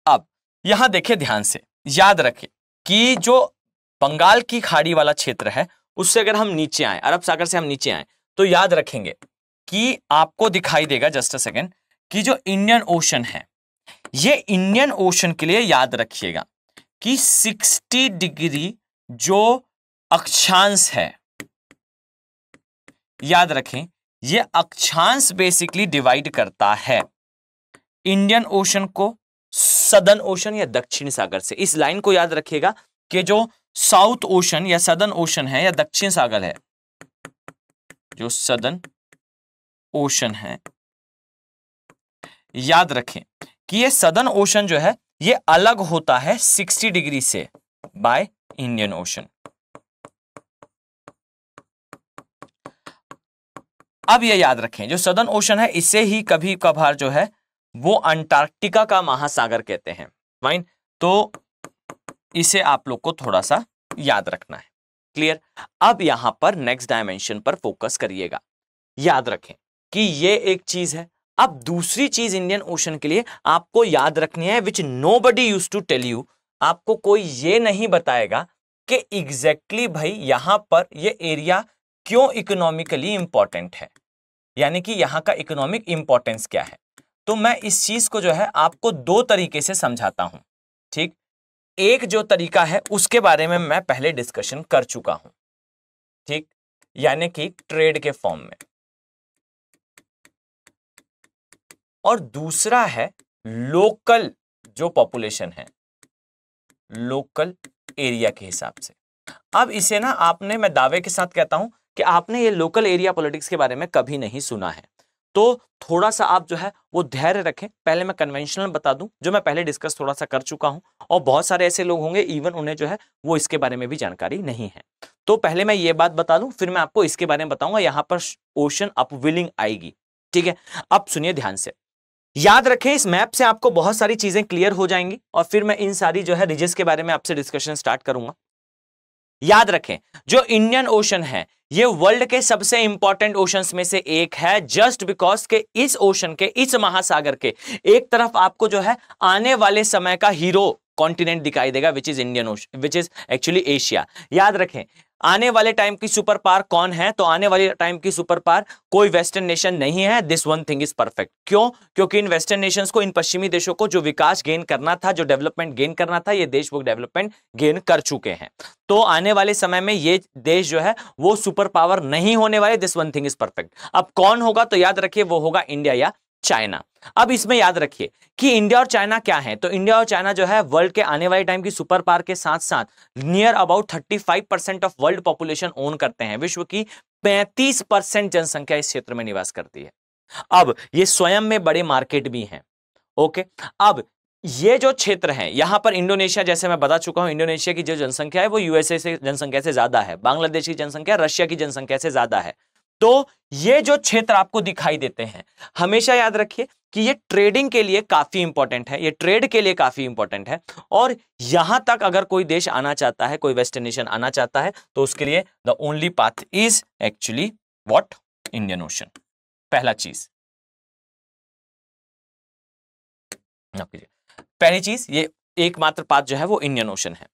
अब यहां देखें ध्यान से, याद रखें कि जो बंगाल की खाड़ी वाला क्षेत्र है उससे अगर हम नीचे आए, अरब सागर से हम नीचे आए, तो याद रखेंगे कि आपको दिखाई देगा, जस्ट अ सेकेंड, कि जो इंडियन ओशन है, ये इंडियन ओशन के लिए याद रखिएगा कि 60 डिग्री जो अक्षांश है, याद रखें ये अक्षांश बेसिकली डिवाइड करता है इंडियन ओशन को सदर्न ओशन या दक्षिण सागर से। इस लाइन को याद रखिएगा कि जो साउथ ओशन या सदर्न ओशन है या दक्षिण सागर है, जो सदर्न ओशन है, याद रखें कि ये सदर्न ओशन जो है ये अलग होता है 60 डिग्री से बाय इंडियन ओशन। अब ये याद रखें जो सदर्न ओशन है इसे ही कभी कभार जो है वो अंटार्कटिका का महासागर कहते हैं, फाइन। तो इसे आप लोग को थोड़ा सा याद रखना है, क्लियर। अब यहां पर नेक्स्ट डायमेंशन पर फोकस करिएगा। याद रखें कि ये एक चीज है। अब दूसरी चीज इंडियन ओशन के लिए आपको याद रखनी है, which nobody used to tell you. आपको कोई ये नहीं बताएगा कि एग्जैक्टली भाई यहां पर ये एरिया क्यों इकोनॉमिकली इंपॉर्टेंट है, यानी कि यहां का इकोनॉमिक इंपॉर्टेंस क्या है। तो मैं इस चीज को जो है आपको दो तरीके से समझाता हूं, ठीक। एक जो तरीका है उसके बारे में मैं पहले डिस्कशन कर चुका हूं, ठीक, यानी कि ट्रेड के फॉर्म में, और दूसरा है लोकल जो पॉपुलेशन है, लोकल एरिया के हिसाब से। अब इसे ना आपने, मैं दावे के साथ कहता हूं कि आपने ये लोकल एरिया पॉलिटिक्स के बारे में कभी नहीं सुना है, तो थोड़ा सा आप जो है वो धैर्य रखें। पहले मैं कन्वेंशनल बता दूं जो मैं पहले डिस्कस थोड़ा सा कर चुका हूं, और बहुत सारे ऐसे लोग होंगे इवन उन्हें जो है वो इसके बारे में भी जानकारी नहीं है। तो पहले मैं ये बात बता दूं, फिर मैं आपको इसके बारे में बताऊंगा। यहां पर ओशन अपविलिंग आएगी, ठीक है। अब सुनिए ध्यान से, याद रखें इस मैप से आपको बहुत सारी चीजें क्लियर हो जाएंगी, और फिर मैं इन सारी जो है रीजन्स के बारे में आपसे डिस्कशन स्टार्ट करूंगा। याद रखें जो इंडियन ओशन है ये वर्ल्ड के सबसे इंपॉर्टेंट ओशंस में से एक है, जस्ट बिकॉज के इस ओशन के, इस महासागर के एक तरफ आपको जो है आने वाले समय का हीरो कॉन्टिनेंट दिखाई देगा, which is Indian ocean, which is actually Asia. याद रखें आने वाले टाइम की सुपर पावर कौन है, तो आने वाले टाइम की सुपर पावर कोई वेस्टर्न नेशन नहीं है। This one thing is perfect. क्यों? क्योंकि इन वेस्टर्न नेशंस को, इन पश्चिमी देशों को जो विकास गेन करना था, जो डेवलपमेंट गेन करना था, ये देश वो डेवलपमेंट गेन कर चुके हैं। तो आने वाले समय में ये देश जो है वो सुपर पावर नहीं होने वाले। This one thing is perfect. अब कौन होगा, तो याद रखिए वो होगा इंडिया या चाइना। अब इसमें याद रखिए कि इंडिया और चाइना क्या है, तो इंडिया और चाइना जो है वर्ल्ड के आने वाले टाइम की सुपर पावर के साथ साथ near about 35% of world population own करते हैं। विश्व की 35% जनसंख्या इस क्षेत्र में निवास करती है। अब ये स्वयं में बड़े मार्केट भी हैं, ओके। अब ये जो क्षेत्र है यहां पर इंडोनेशिया, जैसे मैं बता चुका हूं, इंडोनेशिया की जो जनसंख्या है वो यूएसए से जनसंख्या से ज्यादा है, बांग्लादेश की जनसंख्या रशिया की जनसंख्या से ज्यादा है। तो ये जो क्षेत्र आपको दिखाई देते हैं, हमेशा याद रखिए कि ये ट्रेडिंग के लिए काफी इंपॉर्टेंट है, ये ट्रेड के लिए काफी इंपॉर्टेंट है। और यहां तक अगर कोई देश आना चाहता है, कोई वेस्टर्न नेशन आना चाहता है, तो उसके लिए the only path is actually what? Indian ocean. पहला चीज, पहली चीज, ये एकमात्र पाथ जो है वो इंडियन ओशन है।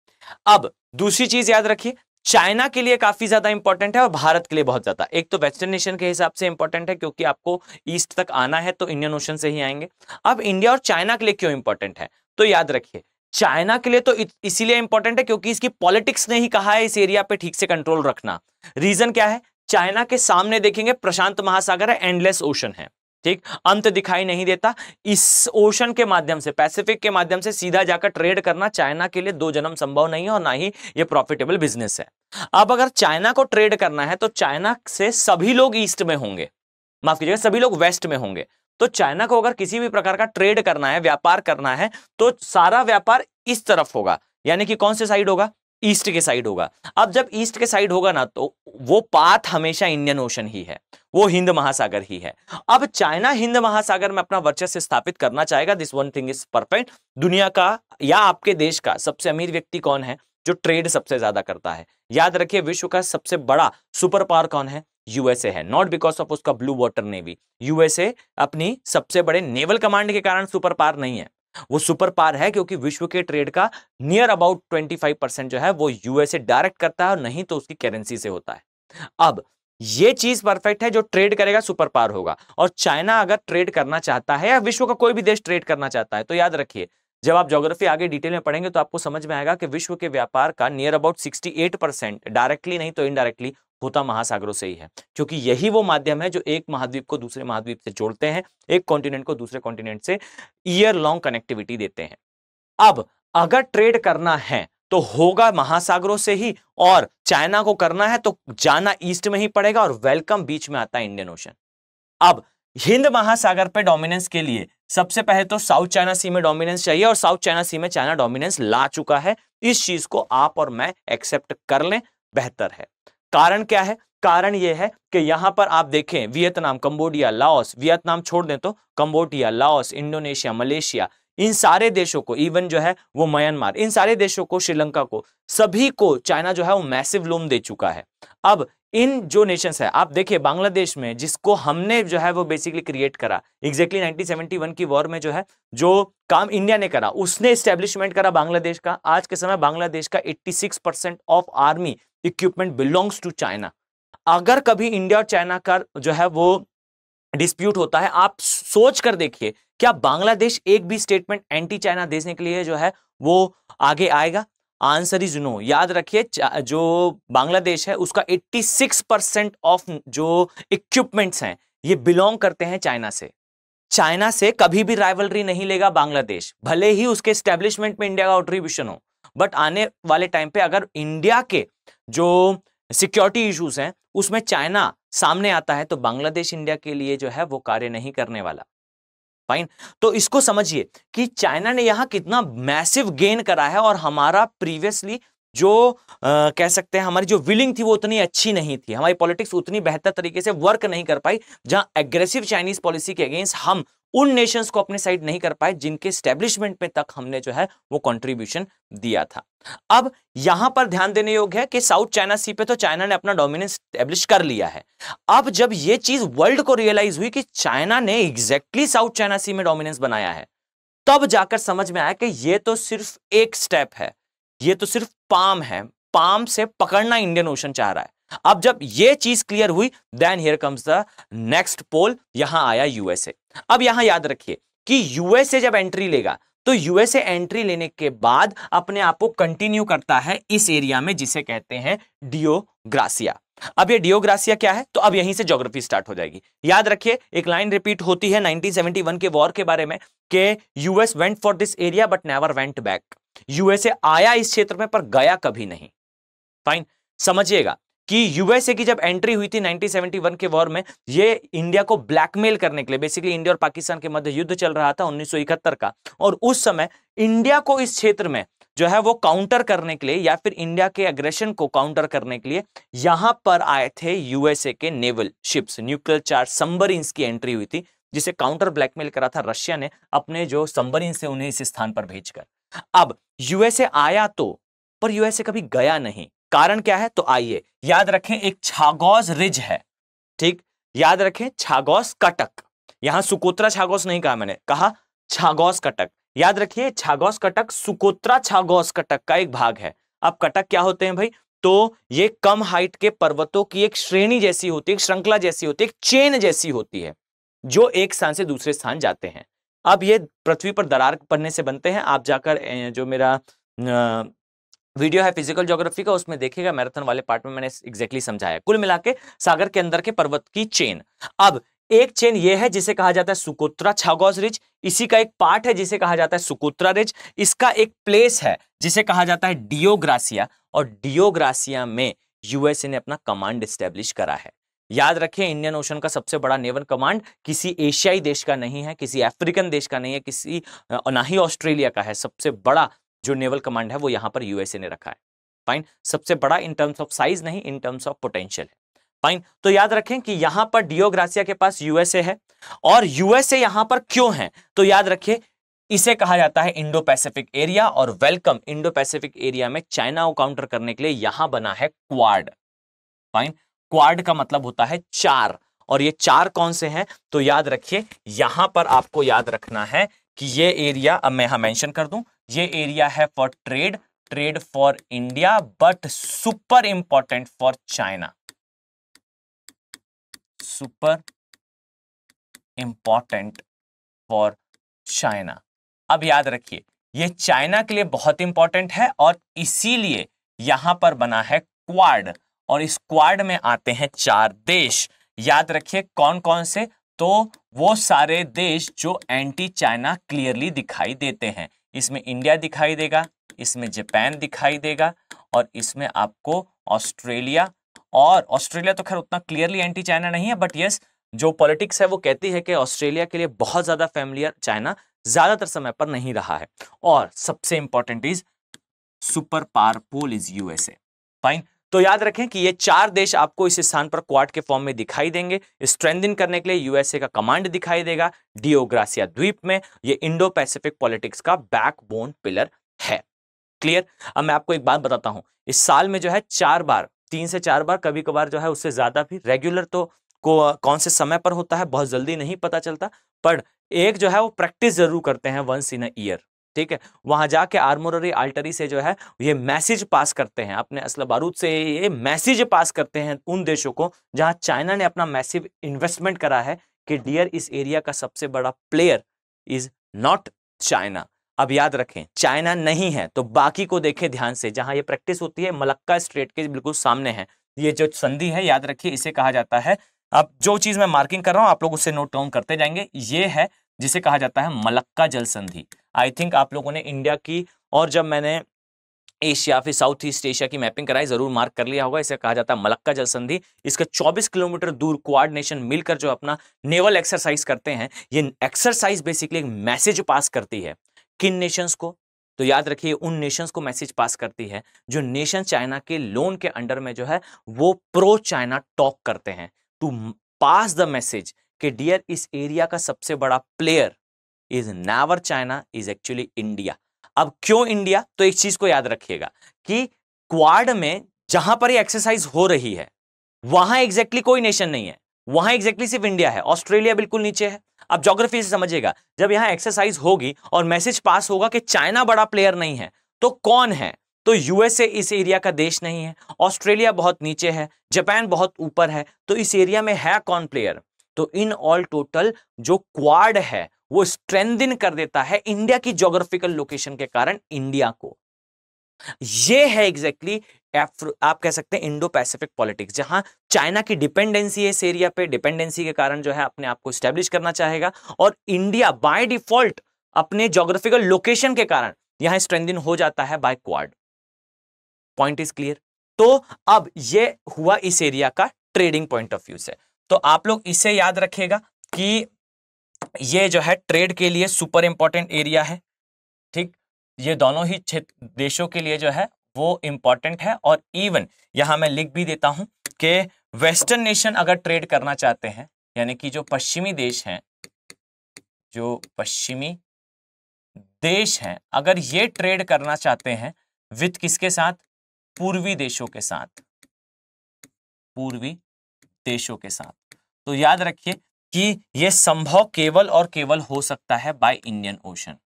अब दूसरी चीज याद रखिए, चाइना के लिए काफी ज्यादा इंपॉर्टेंट है और भारत के लिए बहुत ज्यादा। एक तो वेस्टर्न नेशन के हिसाब से इंपॉर्टेंट है क्योंकि आपको ईस्ट तक आना है तो इंडियन ओशन से ही आएंगे। अब इंडिया और चाइना के लिए क्यों इंपॉर्टेंट है? तो याद रखिए, चाइना के लिए तो इसीलिए इंपॉर्टेंट है क्योंकि इसकी पॉलिटिक्स ने ही कहा है इस एरिया पे ठीक से कंट्रोल रखना। रीजन क्या है? चाइना के सामने देखेंगे प्रशांत महासागर है, एंडलेस ओशन है, ठीक, अंत दिखाई नहीं देता। इस ओशन के माध्यम से, पैसिफिक के माध्यम से सीधा जाकर ट्रेड करना चाइना के लिए दो जन्म संभव नहीं है और ना ही ये प्रॉफिटेबल बिजनेस है। अब अगर चाइना को ट्रेड करना है तो चाइना से सभी लोग ईस्ट में होंगे, माफ कीजिएगा, सभी लोग वेस्ट में होंगे। तो चाइना को अगर किसी भी प्रकार का ट्रेड करना है, व्यापार करना है, तो सारा व्यापार इस तरफ होगा, यानी कि कौन से साइड होगा? ईस्ट के साइड होगा। अब जब ईस्ट के साइड होगा ना, तो वो पाथ हमेशा इंडियन ओशन ही है, वो हिंद महासागर ही है। अब चाइना हिंद महासागर में अपना वर्चस्व स्थापित करना चाहेगा। This one thing is perfect. दुनिया का या आपके देश का सबसे अमीर व्यक्ति कौन है जो ट्रेड सबसे ज्यादा करता है? याद रखिए, विश्व का सबसे बड़ा सुपर पावर कौन है? यूएसए है। नॉट बिकॉज ऑफ उसका ब्लू वाटर नेवी। यूएसए अपनी सबसे बड़े नेवल कमांड के कारण सुपर पावर नहीं है, वो सुपर पावर है क्योंकि विश्व के ट्रेड का नियर अबाउट 25% जो है वो यूएसए डायरेक्ट करता है और नहीं तो उसकी करेंसी से होता है। अब ये चीज परफेक्ट है, जो ट्रेड करेगा सुपर पावर होगा। और चाइना अगर ट्रेड करना चाहता है या विश्व का कोई भी देश ट्रेड करना चाहता है, तो याद रखिए, जब आप ज्योग्राफी आगे डिटेल में पढ़ेंगे तो आपको समझ में आएगा कि विश्व के व्यापार का नियर अबाउट 68% डायरेक्टली नहीं तो इनडायरेक्टली होता महासागरों से ही है, क्योंकि यही वो माध्यम है जो एक महाद्वीप को दूसरे महाद्वीप से जोड़ते हैं, एक कॉन्टिनेंट को दूसरे कॉन्टिनेंट से ईयर लॉन्ग कनेक्टिविटी देते हैं। अब अगर ट्रेड करना है तो होगा महासागरों से ही, और चाइना को करना है तो जाना ईस्ट में ही पड़ेगा, और वेलकम बीच में आता है इंडियन ओशन। अब हिंद महासागर पे डोमिनेंस के लिए सबसे पहले तो साउथ चाइना सी में डोमिनेंस चाहिए, और साउथ चाइना सी में चाइना डोमिनेंस ला चुका है। इस चीज को आप और मैं एक्सेप्ट कर लें, बेहतर है। कारण क्या है? कारण यह है कि यहां पर आप देखें, वियतनाम, कंबोडिया, लाओस, वियतनाम छोड़ दें तो कंबोडिया, लाओस, इंडोनेशिया, मलेशिया, इन सारे देशों को, इवन जो है वो म्यांमार, इन सारे देशों को, श्रीलंका को, सभी को चाइना जो है वो मैसिव लोन दे चुका है। अब इन जो नेशंस है, आप देखिए बांग्लादेश में, जिसको हमने जो है वो बेसिकली क्रिएट करा, एग्जैक्टली 1971 की वॉर में जो है जो काम इंडिया ने करा, उसने एस्टेब्लिशमेंट करा बांग्लादेश का। आज के समय बांग्लादेश का 86% of army equipment belongs to China. अगर कभी इंडिया और चाइना का जो है वो डिस्प्यूट होता है, आप सोच कर देखिए, क्या बांग्लादेश एक भी स्टेटमेंट एंटी चाइना देने के लिए जो है वो आगे आएगा? Answer is no. याद रखिए, जो बांग्लादेश है उसका 86% ऑफ जो इक्विपमेंट्स हैं ये बिलोंग करते हैं चाइना से। चाइना से कभी भी राइवलरी नहीं लेगा बांग्लादेश, भले ही उसके एस्टेब्लिशमेंट में इंडिया का कंट्रीब्यूशन हो, बट आने वाले टाइम पे अगर इंडिया के जो सिक्योरिटी इश्यूज हैं उसमें चाइना सामने आता है तो बांग्लादेश इंडिया के लिए जो है वो कार्य नहीं करने वाला। फाइन, तो इसको समझिए कि चाइना ने यहां कितना मैसिव गेन करा है, और हमारा प्रीवियसली जो कह सकते हैं हमारी जो विलिंग थी वो उतनी अच्छी नहीं थी, हमारी पॉलिटिक्स उतनी बेहतर तरीके से वर्क नहीं कर पाई, जहां एग्रेसिव चाइनीज पॉलिसी के अगेंस्ट हम उन नेशंस को अपने साइड नहीं कर पाए जिनके स्टैब्लिशमेंट में तक हमने जो है वो कंट्रीब्यूशन दिया था। अब यहां पर ध्यान देने योग्य है कि साउथ चाइना सी पे तो चाइना ने अपना डोमिनेंस स्टैब्लिश कर लिया है। अब जब ये चीज वर्ल्ड को रियलाइज हुई कि चाइना ने एग्जैक्टली साउथ चाइना सी में डोमिनेंस बनाया है, तब जाकर समझ में आया कि ये तो सिर्फ एक स्टेप है, ये तो सिर्फ पाम है, पाम से पकड़ना इंडियन ओशन चाह रहा है। अब जब ये चीज क्लियर हुई, then here comes the next pole, यहां आया यूएसए। अब यहां याद रखिए कि यूएसए जब एंट्री लेगा तो यूएसए एंट्री लेने के बाद अपने आप को कंटिन्यू करता है इस एरिया में जिसे कहते हैं डियोग्रासिया। अब ये डियोग्रासिया क्या है? तो अब यहीं से ज्योग्राफी स्टार्ट हो जाएगी। याद रखिए, एक लाइन रिपीट होती है 1971 के वॉर के बारे में कि US went for this area but never went back. USA आया इस क्षेत्र में पर गया कभी नहीं। फाइन, समझिएगा कि यूएसए की जब एंट्री हुई थी 1971 के वॉर में, ये इंडिया को ब्लैकमेल करने के लिए, बेसिकली इंडिया और पाकिस्तान के मध्य युद्ध चल रहा था 1971 का, और उस समय इंडिया को इस क्षेत्र में जो है वो काउंटर करने के लिए या फिर इंडिया के एग्रेशन को काउंटर करने के लिए यहां पर आए थे यूएसए के naval ships, nuclear charge submarines की एंट्री हुई थी, जिसे काउंटर ब्लैकमेल करा था रशिया ने अपने जो सबमरीन से उन्हें इस स्थान पर भेजकर। अब यूएसए आया तो, पर यूएसए कभी गया नहीं। कारण क्या है? तो आइए याद रखें, एक छागोस रिज है, ठीक, याद रखें छागोस कटक। यहां सुकोत्रा छागोस नहीं कहा मैंने, कहा छागोस कटक। याद रखिए छागोस कटक सुकोत्रा छागोस कटक का एक भाग है। अब कटक क्या होते हैं भाई? तो ये कम हाइट के पर्वतों की एक श्रेणी जैसी होती है, एक श्रृंखला जैसी होती है, एक चेन जैसी होती है, जो एक स्थान से दूसरे स्थान जाते हैं। अब ये पृथ्वी पर दरार पड़ने से बनते हैं। आप जाकर जो मेरा वीडियो है फिजिकल ज्योग्राफी का, उसमें देखिएगा, मैराथन वाले पार्ट में मैंने एग्जैक्टली समझाया। कुल मिला के सागर के अंदर के पर्वत की चेन। अब एक चेन ये है जिसे कहा जाता है सुकोत्रा छागोस रिज, इसी का एक पार्ट है जिसे कहा जाता है सुकोत्रा रिज, इसका एक प्लेस है जिसे कहा जाता है डियोग्रासिया, और डियोग्रासिया में यूएसए ने अपना कमांड स्टैब्लिश करा है। याद रखिए इंडियन ओशन का सबसे बड़ा नेवल कमांड किसी एशियाई देश का नहीं है, किसी अफ्रीकन देश का नहीं है, किसी ना ही ऑस्ट्रेलिया का है। सबसे बड़ा जो नेवल कमांड है वो यहां पर यूएसए ने रखा है। फाइन, सबसे बड़ा इन टर्म्स ऑफ साइज नहीं, इन टर्म्स ऑफ पोटेंशियल है। फाइन, तो याद रखें कि यहां पर डियोग्रासिया के पास यूएसए है, और यूएसए यहां पर क्यों है? तो याद रखिए इसे कहा जाता है इंडो पैसिफिक एरिया, और वेलकम इंडो पैसिफिक एरिया में चाइना को काउंटर करने के लिए यहां बना है क्वाड। फाइन, क्वाड का मतलब होता है चार, और ये चार कौन से हैं? तो याद रखिए यहां पर आपको याद रखना है कि ये एरिया, अब मैं यहां मेंशन कर दूं, ये एरिया है for trade, trade for India, but super important for China, super important for China. अब याद रखिए ये चाइना के लिए बहुत इंपॉर्टेंट है, और इसीलिए यहां पर बना है क्वाड, और इस क्वाड में आते हैं चार देश। याद रखिए कौन कौन से? तो वो सारे देश जो एंटी चाइना क्लियरली दिखाई देते हैं। इसमें इंडिया दिखाई देगा, इसमें जापान दिखाई देगा, और इसमें आपको ऑस्ट्रेलिया, और ऑस्ट्रेलिया तो खैर उतना क्लियरली एंटी चाइना नहीं है, बट यस जो पॉलिटिक्स है वो कहती है कि ऑस्ट्रेलिया के लिए बहुत ज्यादा फैमिलियर चाइना ज्यादातर समय पर नहीं रहा है। और सबसे important is super power pole is USA. Fine, तो याद रखें कि ये चार देश आपको इस स्थान पर क्वाड के फॉर्म में दिखाई देंगे। स्ट्रेंथन करने के लिए यूएसए का कमांड दिखाई देगा डियोग्रासिया द्वीप में। ये इंडो पैसिफिक पॉलिटिक्स का बैकबोन पिलर है। क्लियर? अब मैं आपको एक बात बताता हूं, इस साल में जो है 4 बार, 3 से 4 बार, कभी कभार जो है उससे ज्यादा भी, रेगुलर तो कौन से समय पर होता है बहुत जल्दी नहीं पता चलता, पर एक जो है वो प्रैक्टिस जरूर करते हैं वंस इन अ ईयर। ठीक है, वहां जाके आर्मोररी आर्टरी से जो है ये मैसेज पास करते हैं, अपने असला बारूद से ये मैसेज पास करते हैं उन देशों को जहां चाइना ने अपना मैसिव इन्वेस्टमेंट करा है कि डियर इस एरिया का सबसे बड़ा प्लेयर इज नॉट चाइना। अब याद रखें चाइना नहीं है तो बाकी को देखें ध्यान से, जहां ये प्रैक्टिस होती है मलक्का स्ट्रेट के बिल्कुल सामने है। ये जो संधि है याद रखिए इसे कहा जाता है, अब जो चीज मैं मार्किंग कर रहा हूं आप लोग उससे नोट डाउन करते जाएंगे, ये है जिसे कहा जाता है मलक्का जल संधि। आई थिंक आप लोगों ने इंडिया की, और जब मैंने एशिया फिर साउथ ईस्ट एशिया की मैपिंग कराई जरूर मार्क कर लिया होगा। इसे कहा जाता है मलक्का जल संधि। इसका 24 किलोमीटर दूर क्वाड नेशन मिलकर जो अपना नेवल एक्सरसाइज करते हैं, ये एक्सरसाइज बेसिकली एक मैसेज पास करती है किन नेशंस को? तो याद रखिए उन नेशंस को मैसेज पास करती है जो नेशन चाइना के लोन के अंडर में जो है वो प्रो चाइना टॉक करते हैं, टू पास द मैसेज कि डियर इस एरिया का सबसे बड़ा player is never China, is actually India. अब क्यों इंडिया? तो एक चीज को याद रखिएगा कि क्वाड में जहां पर ये एक्सरसाइज हो रही है वहां एग्जैक्टली कोई नेशन नहीं है, वहां एग्जैक्टली सिर्फ इंडिया है, ऑस्ट्रेलिया बिल्कुल नीचे है। अब ज्योग्राफी से समझिएगा, जब यहां एक्सरसाइज होगी और मैसेज पास होगा कि चाइना बड़ा प्लेयर नहीं है, तो कौन है? तो यूएसए इस एरिया का देश नहीं है, ऑस्ट्रेलिया बहुत नीचे है, जापान बहुत ऊपर है, तो इस एरिया में है कौन प्लेयर? तो इन ऑल टोटल जो क्वाड है वो स्ट्रेंथन कर देता है इंडिया की ज्योग्राफिकल लोकेशन के कारण इंडिया को। ये है एग्जैक्टली आप कह सकते हैं इंडो पैसिफिक पॉलिटिक्स, जहां चाइना की डिपेंडेंसी है इस एरिया पे, डिपेंडेंसी के कारण जो है अपने आप को स्टैब्लिश करना चाहेगा, और इंडिया बाय डिफॉल्ट अपने ज्योग्राफिकल लोकेशन के कारण यहां स्ट्रेंथन हो जाता है by quad. Point is clear? तो अब ये हुआ इस एरिया का ट्रेडिंग पॉइंट ऑफ व्यू से। तो आप लोग इसे याद रखिएगा कि ये जो है ट्रेड के लिए सुपर इंपॉर्टेंट एरिया है। ठीक, ये दोनों ही क्षेत्र देशों के लिए जो है वो इंपॉर्टेंट है। और इवन यहां मैं लिख भी देता हूं कि वेस्टर्न नेशन अगर ट्रेड करना चाहते हैं, यानी कि जो पश्चिमी देश हैं, जो पश्चिमी देश हैं, अगर ये ट्रेड करना चाहते हैं विद किसके साथ? पूर्वी देशों के साथ, पूर्वी देशों के साथ, तो याद रखिए कि यह संभव केवल और केवल हो सकता है बाय इंडियन ओशन,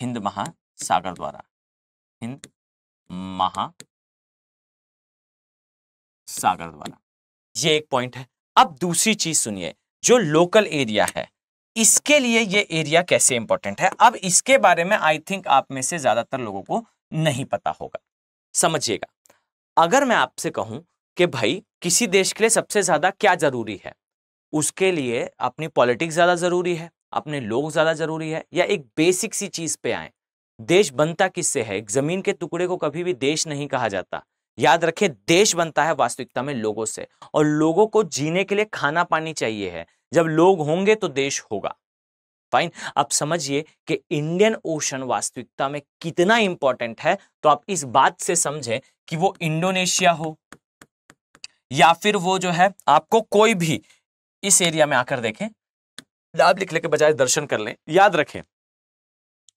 हिंद महासागर द्वारा, हिंद महासागर द्वारा। ये एक पॉइंट है। अब दूसरी चीज सुनिए, जो लोकल एरिया है इसके लिए ये एरिया कैसे इंपॉर्टेंट है। अब इसके बारे में आई थिंक आप में से ज्यादातर लोगों को नहीं पता होगा। समझिएगा, अगर मैं आपसे कहूं कि भाई किसी देश के लिए सबसे ज्यादा क्या जरूरी है, उसके लिए अपनी पॉलिटिक्स ज्यादा जरूरी है, अपने लोग ज्यादा जरूरी है, या एक बेसिक सी चीज पे आए, देश बनता किससे है? एक जमीन के टुकड़े को कभी भी देश नहीं कहा जाता। याद रखें, देश बनता है वास्तविकता में लोगों से, और लोगों को जीने के लिए खाना पानी चाहिए है। जब लोग होंगे तो देश होगा। फाइन। अब समझिए कि इंडियन ओशन वास्तविकता में कितना इंपॉर्टेंट है, तो आप इस बात से समझें कि वो इंडोनेशिया हो या फिर वो जो है आपको कोई भी इस एरिया में आकर देखें, आप लिखने के बजाय दर्शन कर लें। याद रखें,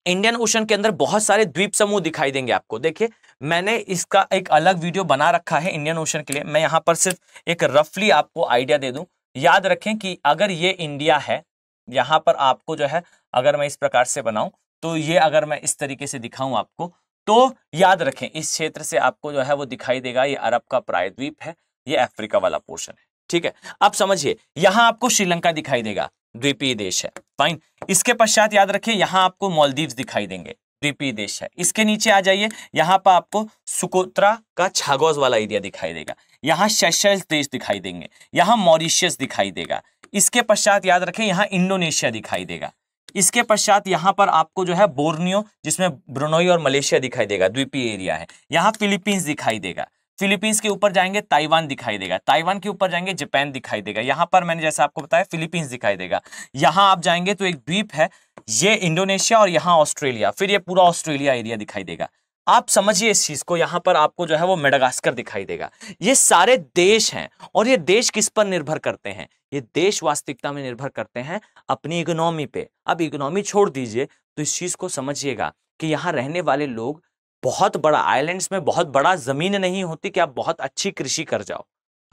इंडियन ओशन के अंदर बहुत सारे द्वीप समूह दिखाई देंगे आपको। देखिए, मैंने इसका एक अलग वीडियो बना रखा है इंडियन ओशन के लिए। मैं यहां पर सिर्फ एक रफली आपको आइडिया दे दूं। याद रखें कि अगर ये इंडिया है, यहां पर आपको जो है अगर मैं इस प्रकार से बनाऊं, तो ये अगर मैं इस तरीके से दिखाऊं आपको, तो याद रखें इस क्षेत्र से आपको जो है वो दिखाई देगा, ये अरब का प्रायद्वीप है, ये अफ्रीका वाला पोर्शन है। ठीक है, अब समझिए यहां आपको श्रीलंका दिखाई देगा, द्वीपीय देश है। फाइन। इसके पश्चात याद रखिए यहां आपको मालदीव्स दिखाई देंगे, द्वीपीय देश है। इसके नीचे आ जाइए, यहां पर आपको सुकोत्रा का छागोस वाला एरिया दिखाई देगा, यहां सेशेल्स देश दिखाई देंगे, यहां मॉरिशियस दिखाई देगा। इसके पश्चात याद रखें यहां इंडोनेशिया दिखाई देगा। इसके पश्चात यहां पर आपको जो है बोर्नियो, जिसमें ब्रुनोई और मलेशिया दिखाई देगा, द्वीपीय एरिया है। यहां फिलीपींस दिखाई देगा। फिलीपींस के ऊपर जाएंगे ताइवान दिखाई देगा, ताइवान के ऊपर जाएंगे जापान दिखाई देगा। यहां पर मैंने जैसा आपको बताया फिलीपींस दिखाई देगा। यहां आप जाएंगे तो एक द्वीप है, ये इंडोनेशिया, और यहां ऑस्ट्रेलिया, फिर ये पूरा ऑस्ट्रेलिया एरिया दिखाई देगा। आप समझिए इस चीज को, यहां पर आपको जो है वो मेडागास्कर दिखाई देगा। ये सारे देश हैं, और ये देश किस पर निर्भर करते हैं? ये देश वास्तविकता में निर्भर करते हैं अपनी इकोनॉमी पे। अब इकोनॉमी छोड़ दीजिए, तो इस चीज को समझिएगा कि यहां रहने वाले लोग, बहुत बड़ा आइलैंड्स में बहुत बड़ा जमीन नहीं होती कि आप बहुत अच्छी कृषि कर जाओ,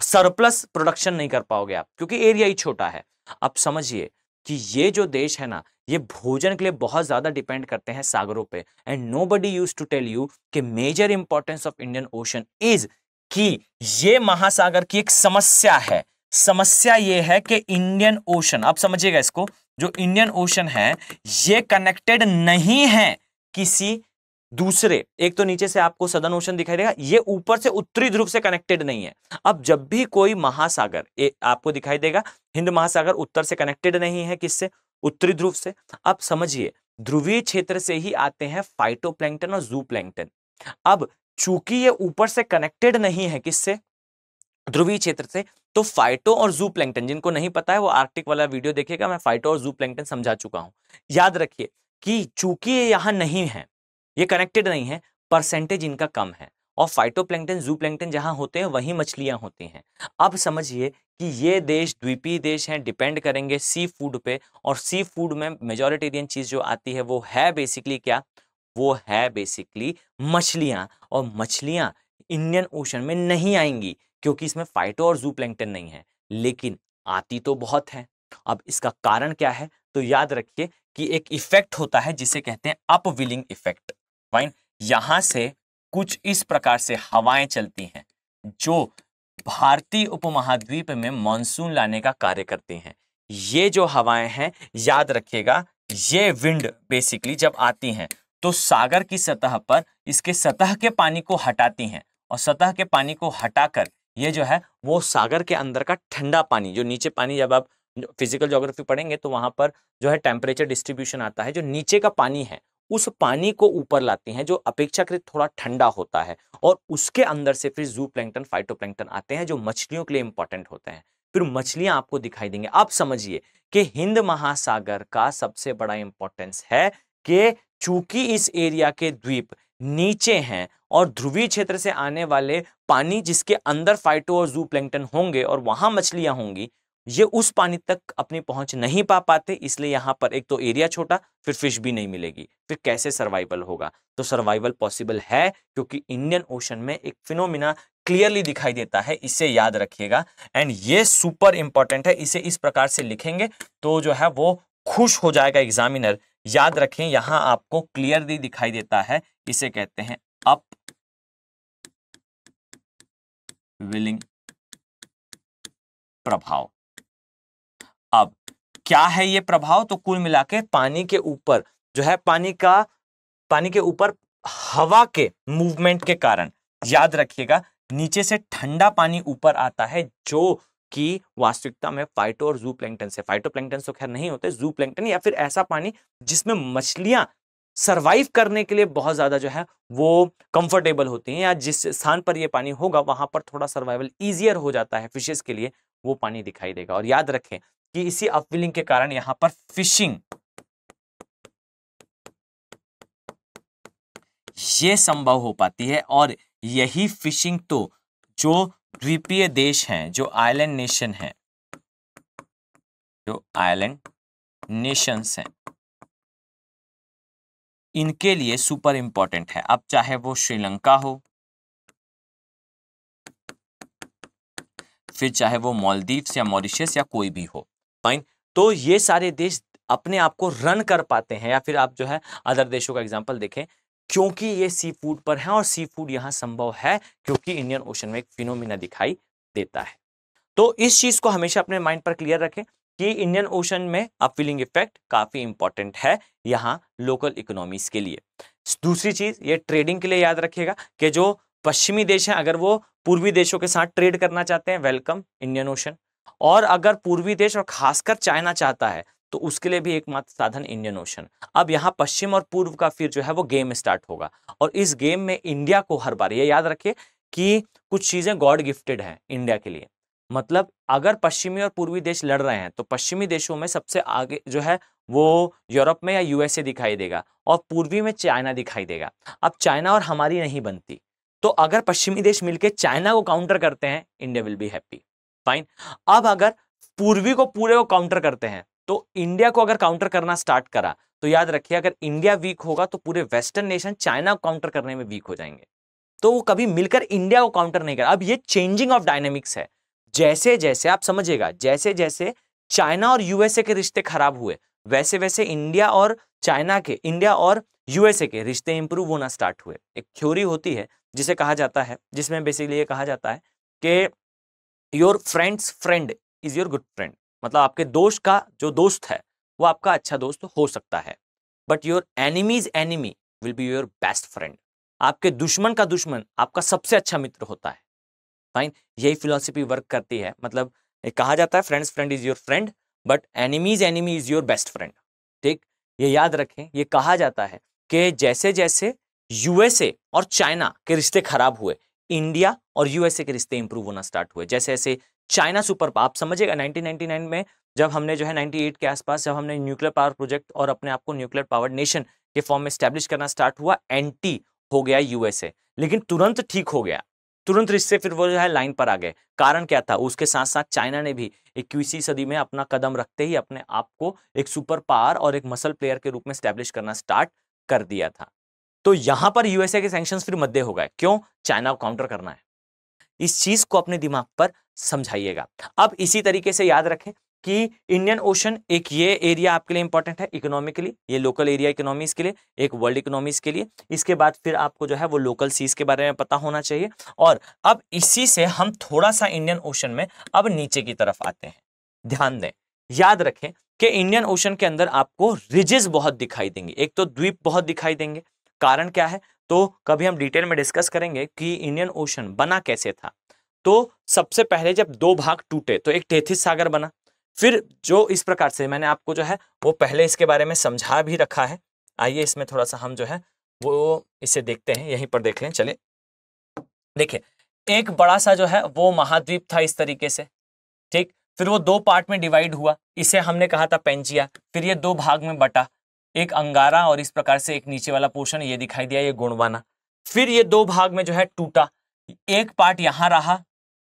सरप्लस प्रोडक्शन नहीं कर पाओगे आप, क्योंकि एरिया ही छोटा है। अब समझिए कि ये जो देश है ना, ये भोजन के लिए बहुत ज्यादा डिपेंड करते हैं सागरों पे। And nobody used to tell you कि major importance of Indian ocean is कि ये महासागर की एक समस्या है। समस्या ये है कि इंडियन ओशन, आप समझिएगा इसको, जो इंडियन ओशन है ये कनेक्टेड नहीं है किसी दूसरे, एक तो नीचे से आपको सदर्न ओशन दिखाई देगा, ये ऊपर से उत्तरी ध्रुव से कनेक्टेड नहीं है। अब जब भी कोई महासागर आपको दिखाई देगा, हिंद महासागर उत्तर से कनेक्टेड नहीं है, किससे? उत्तरी ध्रुव से। अब समझिए, ध्रुवीय क्षेत्र से ही आते हैं फाइटोप्लैंक्टन और जूप्लैंक्टन। अब चूंकि ये ऊपर से कनेक्टेड नहीं है, किससे? ध्रुवीय क्षेत्र से, तो फाइटो और जूप्लैंक्टन, जिनको नहीं पता है वो आर्कटिक वाला वीडियो देखिएगा, मैं फाइटो और जूप्लैंक्टन समझा चुका हूं। याद रखिए कि चूंकि ये यहां नहीं है, ये कनेक्टेड नहीं है, परसेंटेज इनका कम है, और फाइटोप्लैंक्टन जूप्लैंक्टन जहां होते हैं वहीं मछलियां होती हैं। अब समझिए कि ये देश द्वीपीय देश हैं, डिपेंड करेंगे सी फूड पे, और सी फूड में मेजॉरिटेरियन चीज जो आती है वो है बेसिकली क्या? वो है बेसिकली मछलियां, और मछलियां इंडियन ओशन में नहीं आएंगी क्योंकि इसमें फाइटो और जूप्लैंक्टन नहीं है, लेकिन आती तो बहुत है। अब इसका कारण क्या है? तो याद रखिए कि एक इफेक्ट होता है जिसे कहते हैं अपविलिंग इफेक्ट। फाइन। यहां से कुछ इस प्रकार से हवाएं चलती हैं जो भारतीय उपमहाद्वीप में मॉनसून लाने का कार्य करती हैं। ये जो हवाएं हैं, याद रखिएगा, ये विंड बेसिकली जब आती हैं तो सागर की सतह पर इसके सतह के पानी को हटाती हैं, और सतह के पानी को हटाकर ये जो है वो सागर के अंदर का ठंडा पानी, जो नीचे पानी, जब आप फिजिकल ज्योग्राफी पढ़ेंगे तो वहां पर जो है टेम्परेचर डिस्ट्रीब्यूशन आता है, जो नीचे का पानी है उस पानी को ऊपर लाती हैं, जो अपेक्षाकृत थोड़ा ठंडा होता है, और उसके अंदर से फिर जूप्लैंक्टन, फाइटोप्लैंक्टन आते हैं जो मछलियों के लिए इंपॉर्टेंट होते हैं। फिर मछलियां आपको दिखाई देंगे। आप समझिए कि हिंद महासागर का सबसे बड़ा इंपॉर्टेंस है कि चूंकि इस एरिया के द्वीप नीचे हैं और ध्रुवीय क्षेत्र से आने वाले पानी जिसके अंदर फाइटो और जूप्लैंक्टन होंगे और वहां मछलियां होंगी, ये उस पानी तक अपनी पहुंच नहीं पा पाते, इसलिए यहां पर एक तो एरिया छोटा, फिर फिश भी नहीं मिलेगी। फिर कैसे सर्वाइवल होगा? तो सर्वाइवल पॉसिबल है क्योंकि इंडियन ओशन में एक फिनोमिना क्लियरली दिखाई देता है, इसे याद रखिएगा। एंड ये सुपर इंपॉर्टेंट है, इसे इस प्रकार से लिखेंगे तो जो है वो खुश हो जाएगा एग्जामिनर। याद रखें, यहां आपको क्लियरली दिखाई देता है, इसे कहते हैं अप विलिंग प्रभाव। अब क्या है ये प्रभाव? तो कुल मिला के पानी के ऊपर जो है, पानी के ऊपर हवा के मूवमेंट के कारण, याद रखिएगा, नीचे से ठंडा पानी ऊपर आता है जो कि वास्तविकता में फाइटो और जूप्लैंक्टन से, फाइटोप्लैंक्टन तो खैर नहीं होते, जूप्लैंक्टन या फिर ऐसा पानी जिसमें मछलियां सरवाइव करने के लिए बहुत ज्यादा जो है वो कंफर्टेबल होती हैं, या जिस स्थान पर ये पानी होगा वहां पर थोड़ा सर्वाइवल इजियर हो जाता है फिशेस के लिए, वो पानी दिखाई देगा। और याद रखें कि इसी अपविलिंग के कारण यहां पर फिशिंग ये संभव हो पाती है। और यही फिशिंग तो जो द्वीपीय देश हैं, जो आइलैंड नेशन हैं, जो आइलैंड नेशंस हैं, इनके लिए सुपर इंपॉर्टेंट है। अब चाहे वो श्रीलंका हो, फिर चाहे वो मालदीव्स या मॉरिशस या कोई भी हो, फाइन। तो ये सारे देश अपने आप को रन कर पाते हैं, या फिर आप जो है अदर देशों का एग्जांपल देखें, क्योंकि ये सी फूड पर है, और सी फूड यहां संभव है क्योंकि इंडियन ओशन में एक फिनोमिना दिखाई देता है। तो इस चीज को हमेशा अपने माइंड पर क्लियर रखें कि इंडियन ओशन में अपविलिंग इफेक्ट काफी इंपॉर्टेंट है यहां लोकल इकोनॉमीज के लिए। दूसरी चीज, ये ट्रेडिंग के लिए याद रखिएगा कि जो पश्चिमी देश हैं अगर वो पूर्वी देशों के साथ ट्रेड करना चाहते हैं, वेलकम इंडियन ओशन। और अगर पूर्वी देश और खासकर चाइना चाहता है तो उसके लिए भी एकमात्र साधन इंडियन ओशन। अब यहाँ पश्चिम और पूर्व का फिर जो है वो गेम स्टार्ट होगा, और इस गेम में इंडिया को हर बार ये याद रखिए कि कुछ चीजें गॉड गिफ्टेड हैं इंडिया के लिए। मतलब अगर पश्चिमी और पूर्वी देश लड़ रहे हैं तो पश्चिमी देशों में सबसे आगे जो है वो यूरोप में या यूएसए दिखाई देगा, और पूर्वी में चाइना दिखाई देगा। अब चाइना और हमारी नहीं बनती, तो अगर पश्चिमी देश मिलकर चाइना को काउंटर करते हैं, India will be happy, fine. अब अगर पूर्वी को पूरे को काउंटर करते हैं, तो इंडिया को अगर काउंटर करना स्टार्ट करा तो याद रखिए अगर इंडिया वीक होगा तो पूरे वेस्टर्न नेशन चाइना को काउंटर करने में वीक हो जाएंगे, तो वो कभी मिलकर इंडिया को काउंटर नहीं कर। अब ये चेंजिंग ऑफ डायनेमिक्स है। जैसे जैसे आप समझिएगा, जैसे जैसे चाइना और यूएसए के रिश्ते खराब हुए, वैसे वैसे इंडिया और यूएसए के रिश्ते इंप्रूव होना स्टार्ट हुए। एक थ्योरी होती है जिसे कहा जाता है, जिसमें बेसिकली ये कहा जाता है कि your friends friend is your good friend. मतलब आपके दोस्त का जो दोस्त है वो आपका अच्छा दोस्त हो सकता है, but your enemies enemy will be your best friend. आपके दुश्मन का दुश्मन आपका सबसे अच्छा मित्र होता है, फाइन। यही फिलॉसफी वर्क करती है। मतलब कहा जाता है friends friend is your friend, but enemies enemy is your best friend. ठीक, ये याद रखें। ये कहा जाता है कि जैसे जैसे यूएसए और चाइना के रिश्ते खराब हुए, इंडिया और यूएसए के रिश्ते इंप्रूव होना स्टार्ट हुए। जैसे जैसे चाइना सुपर, आप समझिएगा 1999 में जब हमने जो है 98 के आसपास जब हमने न्यूक्लियर पावर प्रोजेक्ट और अपने आप को न्यूक्लियर पावर नेशन के फॉर्म में स्टैब्लिश करना स्टार्ट हुआ, एंटी हो गया यूएसए, लेकिन तुरंत ठीक हो गया, तुरंत रिश्ते फिर वो जो है लाइन पर आ गए। कारण क्या था? उसके साथ साथ चाइना ने भी 21वीं सदी में अपना कदम रखते ही अपने आप को एक सुपर पावर और एक मसल प्लेयर के रूप में स्टैब्लिश करना स्टार्ट कर दिया था। तो यहां पर यूएसए के सैंक्शंस फिर मध्य हो गए। क्यों? चाइना को काउंटर करना है। इस चीज को अपने दिमाग पर समझाइएगा। अब इसी तरीके से याद रखें कि इंडियन ओशन एक ये एरिया आपके लिए इंपॉर्टेंट है इकोनॉमिकली, ये लोकल एरिया इकोनॉमीज के लिए, एक वर्ल्ड इकोनॉमीज के लिए। इसके बाद फिर आपको जो है वो लोकल सीज के बारे में पता होना चाहिए। और अब इसी से हम थोड़ा सा इंडियन ओशन में अब नीचे की तरफ आते हैं। ध्यान दें, याद रखें कि इंडियन ओशन के अंदर आपको रिजेस बहुत दिखाई देंगे, एक तो द्वीप बहुत दिखाई देंगे। कारण क्या है तो कभी हम डिटेल में डिस्कस करेंगे कि इंडियन ओशन बना कैसे था। तो सबसे पहले जब दो भाग टूटे तो एक टेथिस सागर बना, फिर जो इस प्रकार से मैंने आपको जो है वो पहले इसके बारे में समझा भी रखा है। आइए इसमें थोड़ा सा हम जो है वो इसे देखते हैं, यहीं पर देख लें। चले देखिए, एक बड़ा सा जो है वो महाद्वीप था इस तरीके से, ठीक। फिर वो दो पार्ट में डिवाइड हुआ, इसे हमने कहा था पेंजिया। फिर ये दो भाग में बटा, एक अंगारा और इस प्रकार से एक नीचे वाला पोर्शन ये दिखाई दिया, ये गोंडवाना। फिर ये दो भाग में जो है टूटा, एक पार्ट यहां रहा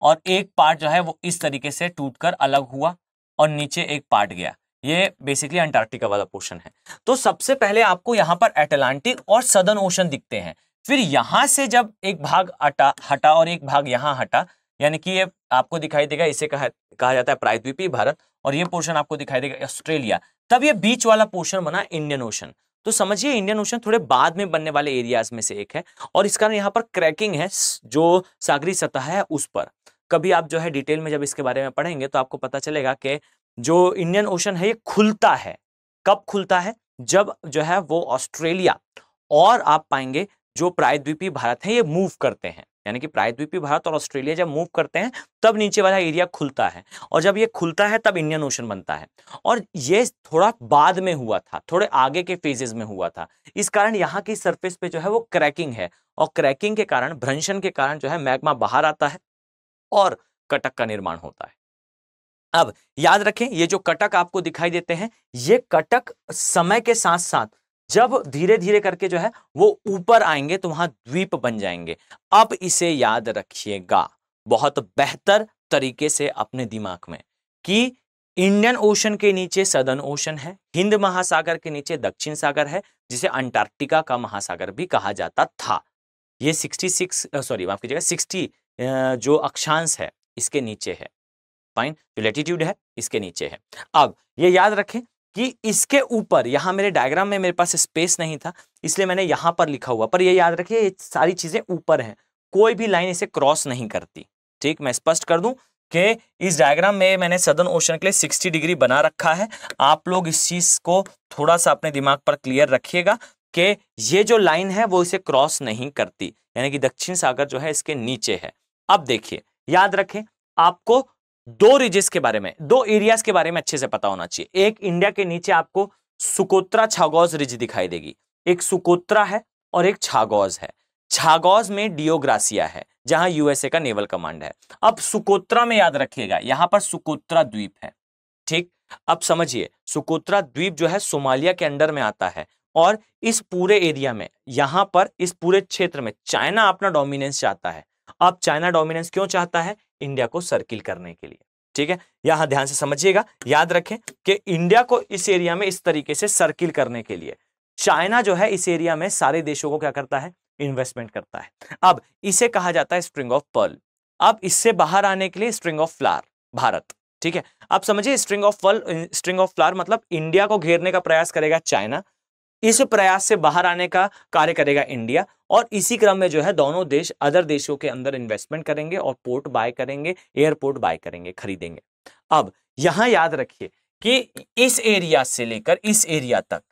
और एक पार्ट जो है वो इस तरीके से टूटकर अलग हुआ और नीचे एक पार्ट गया। ये बेसिकली अंटार्कटिका वाला पोर्शन है। तो सबसे पहले आपको यहाँ पर अटलांटिक और सदर्न ओशन दिखते हैं। फिर यहां से जब एक भाग हटा और एक भाग यहां हटा, यानी कि ये आपको दिखाई देगा, इसे कहा जाता है प्रायद्वीपीय भारत, और ये पोर्शन आपको दिखाई देगा ऑस्ट्रेलिया। तब ये बीच वाला पोर्शन बना इंडियन ओशन। तो समझिए इंडियन ओशन थोड़े बाद में बनने वाले एरियाज में से एक है और इस कारण यहाँ पर क्रैकिंग है जो सागरी सतह है उस पर। कभी आप जो है डिटेल में जब इसके बारे में पढ़ेंगे तो आपको पता चलेगा कि जो इंडियन ओशन है ये खुलता है। कब खुलता है? जब जो है वो ऑस्ट्रेलिया और आप पाएंगे जो प्रायद्वीपीय भारत है ये मूव करते हैं, यानी कि प्रायद्वीपीय भारत और ऑस्ट्रेलिया जब मूव करते हैं तब नीचे वाला एरिया खुलता है, और जब ये खुलता है तब इंडियन ओशन बनता है। और ये थोड़ा बाद में हुआ था, थोड़े आगे के फेजेस में हुआ था। इस कारण यहाँ की सरफेस पे जो है वो क्रैकिंग है, और क्रैकिंग के कारण, भ्रंशन के कारण जो है मैग्मा बाहर आता है और कटक का निर्माण होता है। अब याद रखें, ये जो कटक आपको दिखाई देते हैं, ये कटक समय के साथ साथ जब धीरे धीरे करके जो है वो ऊपर आएंगे तो वहां द्वीप बन जाएंगे। अब इसे याद रखिएगा बहुत बेहतर तरीके से अपने दिमाग में कि इंडियन ओशन के नीचे सदर्न ओशन है, हिंद महासागर के नीचे दक्षिण सागर है, जिसे अंटार्कटिका का महासागर भी कहा जाता था। ये 60 जो अक्षांश है इसके नीचे है, फाइन, जो लैटिट्यूड है इसके नीचे है। अब ये याद रखें कि इसके ऊपर, यहां मेरे डायग्राम में मेरे पास स्पेस नहीं था इसलिए मैंने यहां पर लिखा हुआ, पर ये याद रखिए ये सारी चीजें ऊपर हैं, कोई भी लाइन इसे क्रॉस नहीं करती। ठीक, मैं स्पष्ट कर दूं कि इस डायग्राम में मैंने सदर्न ओशन के लिए 60 डिग्री बना रखा है। आप लोग इस चीज को थोड़ा सा अपने दिमाग पर क्लियर रखिएगा कि ये जो लाइन है वो इसे क्रॉस नहीं करती, यानी कि दक्षिण सागर जो है इसके नीचे है। अब देखिए, याद रखें आपको दो रिजेस के बारे में, दो एरियाज के बारे में अच्छे से पता होना चाहिए। एक, इंडिया के नीचे आपको सुकोत्रा छागोज रिज दिखाई देगी, एक सुकोत्रा है और एक छागोज है। छागोज में डियोग्रासिया है जहां यूएसए का नेवल कमांड है। अब सुकोत्रा में याद रखिएगा यहां पर सुकोत्रा द्वीप है। ठीक, अब समझिए सुकोत्रा द्वीप जो है सोमालिया के अंडर में आता है, और इस पूरे एरिया में, यहां पर इस पूरे क्षेत्र में चाइना अपना डोमिनेंस चाहता है। अब चाइना डोमिनेंस क्यों चाहता है? इंडिया को सर्किल करने के लिए। ठीक है, यहां ध्यान से समझिएगा, याद रखें कि इंडिया को इस एरिया में इस तरीके से सर्किल करने के लिए चाइना जो है इस एरिया में सारे देशों को क्या करता है? इन्वेस्टमेंट करता है। अब इसे कहा जाता है स्ट्रिंग ऑफ पर्ल। अब इससे बाहर आने के लिए स्ट्रिंग ऑफ फ्लावर भारत। ठीक है, आप समझिए स्ट्रिंग ऑफ फ्लावर मतलब इंडिया को घेरने का प्रयास करेगा चाइना, इस प्रयास से बाहर आने का कार्य करेगा इंडिया, और इसी क्रम में जो है दोनों देश अदर देशों के अंदर इन्वेस्टमेंट करेंगे और पोर्ट बाय करेंगे, एयरपोर्ट बाय करेंगे, खरीदेंगे। अब यहां याद रखिए कि इस एरिया से लेकर इस एरिया तक,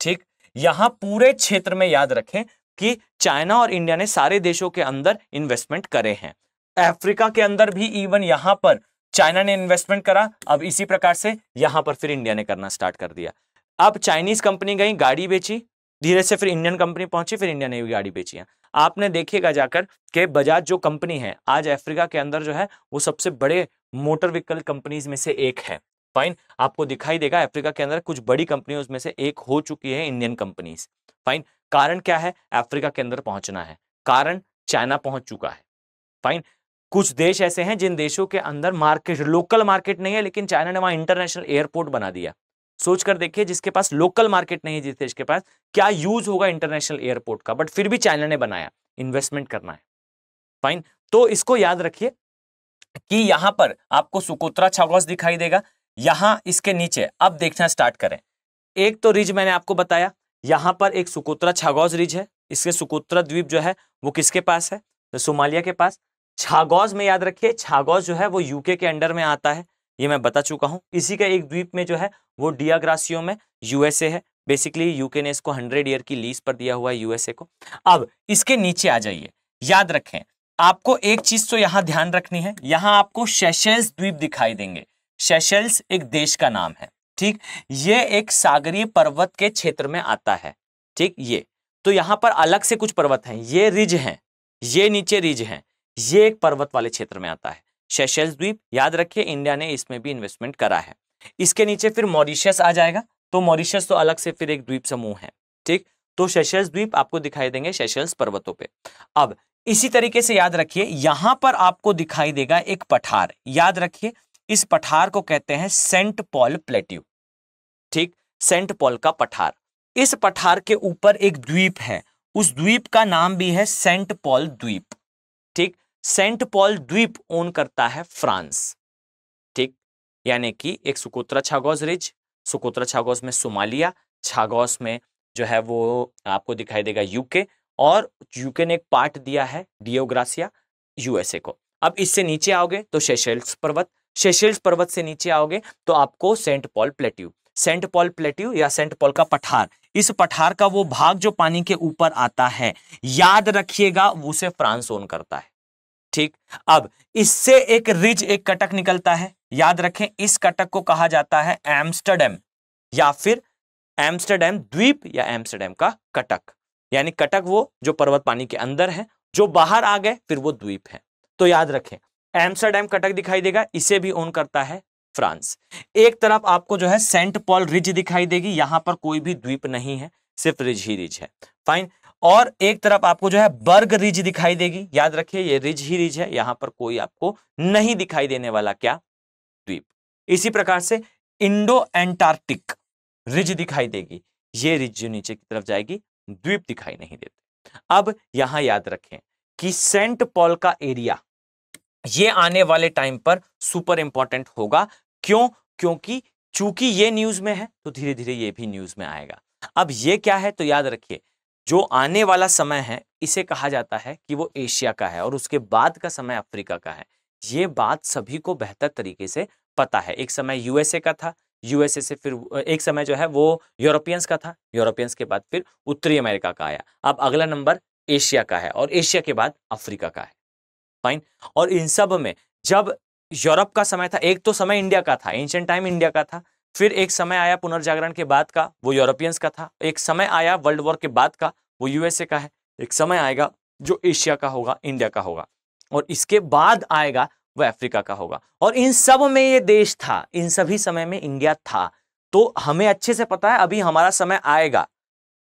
ठीक, यहां पूरे क्षेत्र में याद रखें कि चाइना और इंडिया ने सारे देशों के अंदर इन्वेस्टमेंट करे हैं। अफ्रीका के अंदर भी इवन यहां पर चाइना ने इन्वेस्टमेंट करा। अब इसी प्रकार से यहां पर फिर इंडिया ने करना स्टार्ट कर दिया। अब चाइनीज कंपनी गई, गाड़ी बेची, धीरे से फिर इंडियन कंपनी पहुंची, फिर इंडिया ने भी गाड़ी बेची है। आपने देखिएगा जाकर कि बजाज जो कंपनी है आज अफ्रीका के अंदर जो है वो सबसे बड़े मोटर व्हीकल कंपनीज में से एक है। फाइन, आपको दिखाई देगा अफ्रीका के अंदर कुछ बड़ी कंपनियों में से एक हो चुकी है इंडियन कंपनीज। फाइन, कारण क्या है? अफ्रीका के अंदर पहुंचना है, कारण चाइना पहुंच चुका है। फाइन, कुछ देश ऐसे हैं जिन देशों के अंदर मार्केट, लोकल मार्केट नहीं है, लेकिन चाइना ने वहां इंटरनेशनल एयरपोर्ट बना दिया। सोचकर देखिए, जिसके पास लोकल मार्केट नहीं है, जिस देश के पास, क्या यूज होगा इंटरनेशनल एयरपोर्ट का, बट फिर भी चाइना ने बनाया, इन्वेस्टमेंट करना है। फाइन, तो इसको याद रखिए कि यहां पर आपको सुकोत्रा छागोस दिखाई देगा, यहां इसके नीचे अब देखना स्टार्ट करें। एक तो रिज मैंने आपको बताया, यहां पर एक सुकोत्रा छागोस रिज है, इसके सुकोत्रा द्वीप जो है वो किसके पास है? तो सोमालिया के पास। छागोस में याद रखिए, छागोस जो है वो यूके के अंडर में आता है, ये मैं बता चुका हूं। इसी का एक द्वीप में जो है वो डियाग्रासियो में यूएसए है। बेसिकली यूके ने इसको 100 ईयर की लीज पर दिया हुआ है यूएसए को। अब इसके नीचे आ जाइए, याद रखें आपको एक चीज तो यहां ध्यान रखनी है, यहां आपको सेशेल्स द्वीप दिखाई देंगे। सेशेल्स एक देश का नाम है, ठीक, ये एक सागरीय पर्वत के क्षेत्र में आता है। ठीक, ये तो यहां पर अलग से कुछ पर्वत हैं, ये रिज हैं, ये नीचे रिज हैं, ये एक पर्वत वाले क्षेत्र में आता है सेशेल्स द्वीप। याद रखिए इंडिया ने इसमें भी इन्वेस्टमेंट करा है। इसके नीचे फिर मॉरिशस आ जाएगा, तो मॉरिशस तो अलग से फिर एक द्वीप समूह है, ठीक। तो सेशल्स द्वीप आपको दिखाई देंगे सेशल्स पर्वतों पे। अब इसी तरीके से याद रखिए, यहां पर आपको दिखाई देगा एक पठार, याद रखिए इस पठार को कहते हैं सेंट पॉल प्लेट्यू, ठीक, सेंट पॉल का पठार। इस पठार के ऊपर एक द्वीप है, उस द्वीप का नाम भी है सेंट पॉल द्वीप, ठीक। सेंट पॉल द्वीप ओन करता है फ्रांस, ठीक, यानी कि एक सुकोत्रा छागोस रिज, सुकोत्रा छागोस में सोमालिया, छागोस में जो है वो आपको दिखाई देगा यूके, और यूके ने एक पार्ट दिया है डियोग्रासिया यूएसए को। अब इससे नीचे आओगे तो सेशेल्स पर्वत, सेशेल्स पर्वत से नीचे आओगे तो आपको Saint Paul plateau, Saint Paul plateau या सेंट पॉल का पठार, इस पठार का वो भाग जो पानी के ऊपर आता है, याद रखिएगा उसे फ्रांस ओन करता है, ठीक। अब इससे एक रिज, एक कटक निकलता है, याद रखें इस कटक को कहा जाता है एम्स्टरडैम या फिर एम्स्टरडैम द्वीप या एम्स्टरडैम का कटक, यानी कटक वो जो पर्वत पानी के अंदर है, जो बाहर आ गए फिर वो द्वीप है। तो याद रखें एम्स्टरडैम कटक दिखाई देगा, इसे भी ओन करता है फ्रांस। एक तरफ आपको जो है सेंट पॉल रिज दिखाई देगी, यहां पर कोई भी द्वीप नहीं है, सिर्फ रिज ही रिज है, फाइन। और एक तरफ आपको जो है बर्ग रिज दिखाई देगी, याद रखिए ये रिज ही रिज है, यहां पर कोई आपको नहीं दिखाई देने वाला क्या, द्वीप। इसी प्रकार से इंडो एंटार्क्टिक रिज दिखाई देगी, ये रिज जो नीचे की तरफ जाएगी, द्वीप दिखाई नहीं देते। अब यहां याद रखें कि सेंट पॉल का एरिया ये आने वाले टाइम पर सुपर इंपॉर्टेंट होगा, क्यों, क्योंकि चूंकि ये न्यूज में है तो धीरे धीरे ये भी न्यूज में आएगा। अब ये क्या है, तो याद रखिए जो आने वाला समय है इसे कहा जाता है कि वो एशिया का है और उसके बाद का समय अफ्रीका का है। ये बात सभी को बेहतर तरीके से पता है। एक समय यूएसए का था, यूएसए से फिर एक समय जो है वो यूरोपियंस का था, यूरोपियंस के बाद फिर उत्तरी अमेरिका का आया, अब अगला नंबर एशिया का है और एशिया के बाद अफ्रीका का है, फाइन। और इन सब में जब यूरोप का समय था, एक तो समय इंडिया का था, एंशिएंट टाइम इंडिया का था, फिर एक समय आया पुनर्जागरण के बाद का, वो यूरोपियंस का था, एक समय आया वर्ल्ड वॉर के बाद का, वो यूएसए का है, एक समय आएगा जो एशिया का होगा, इंडिया का होगा, और इसके बाद आएगा वो अफ्रीका का होगा। और इन सब में ये देश था, इन सभी समय में इंडिया था। तो हमें अच्छे से पता है अभी हमारा समय आएगा,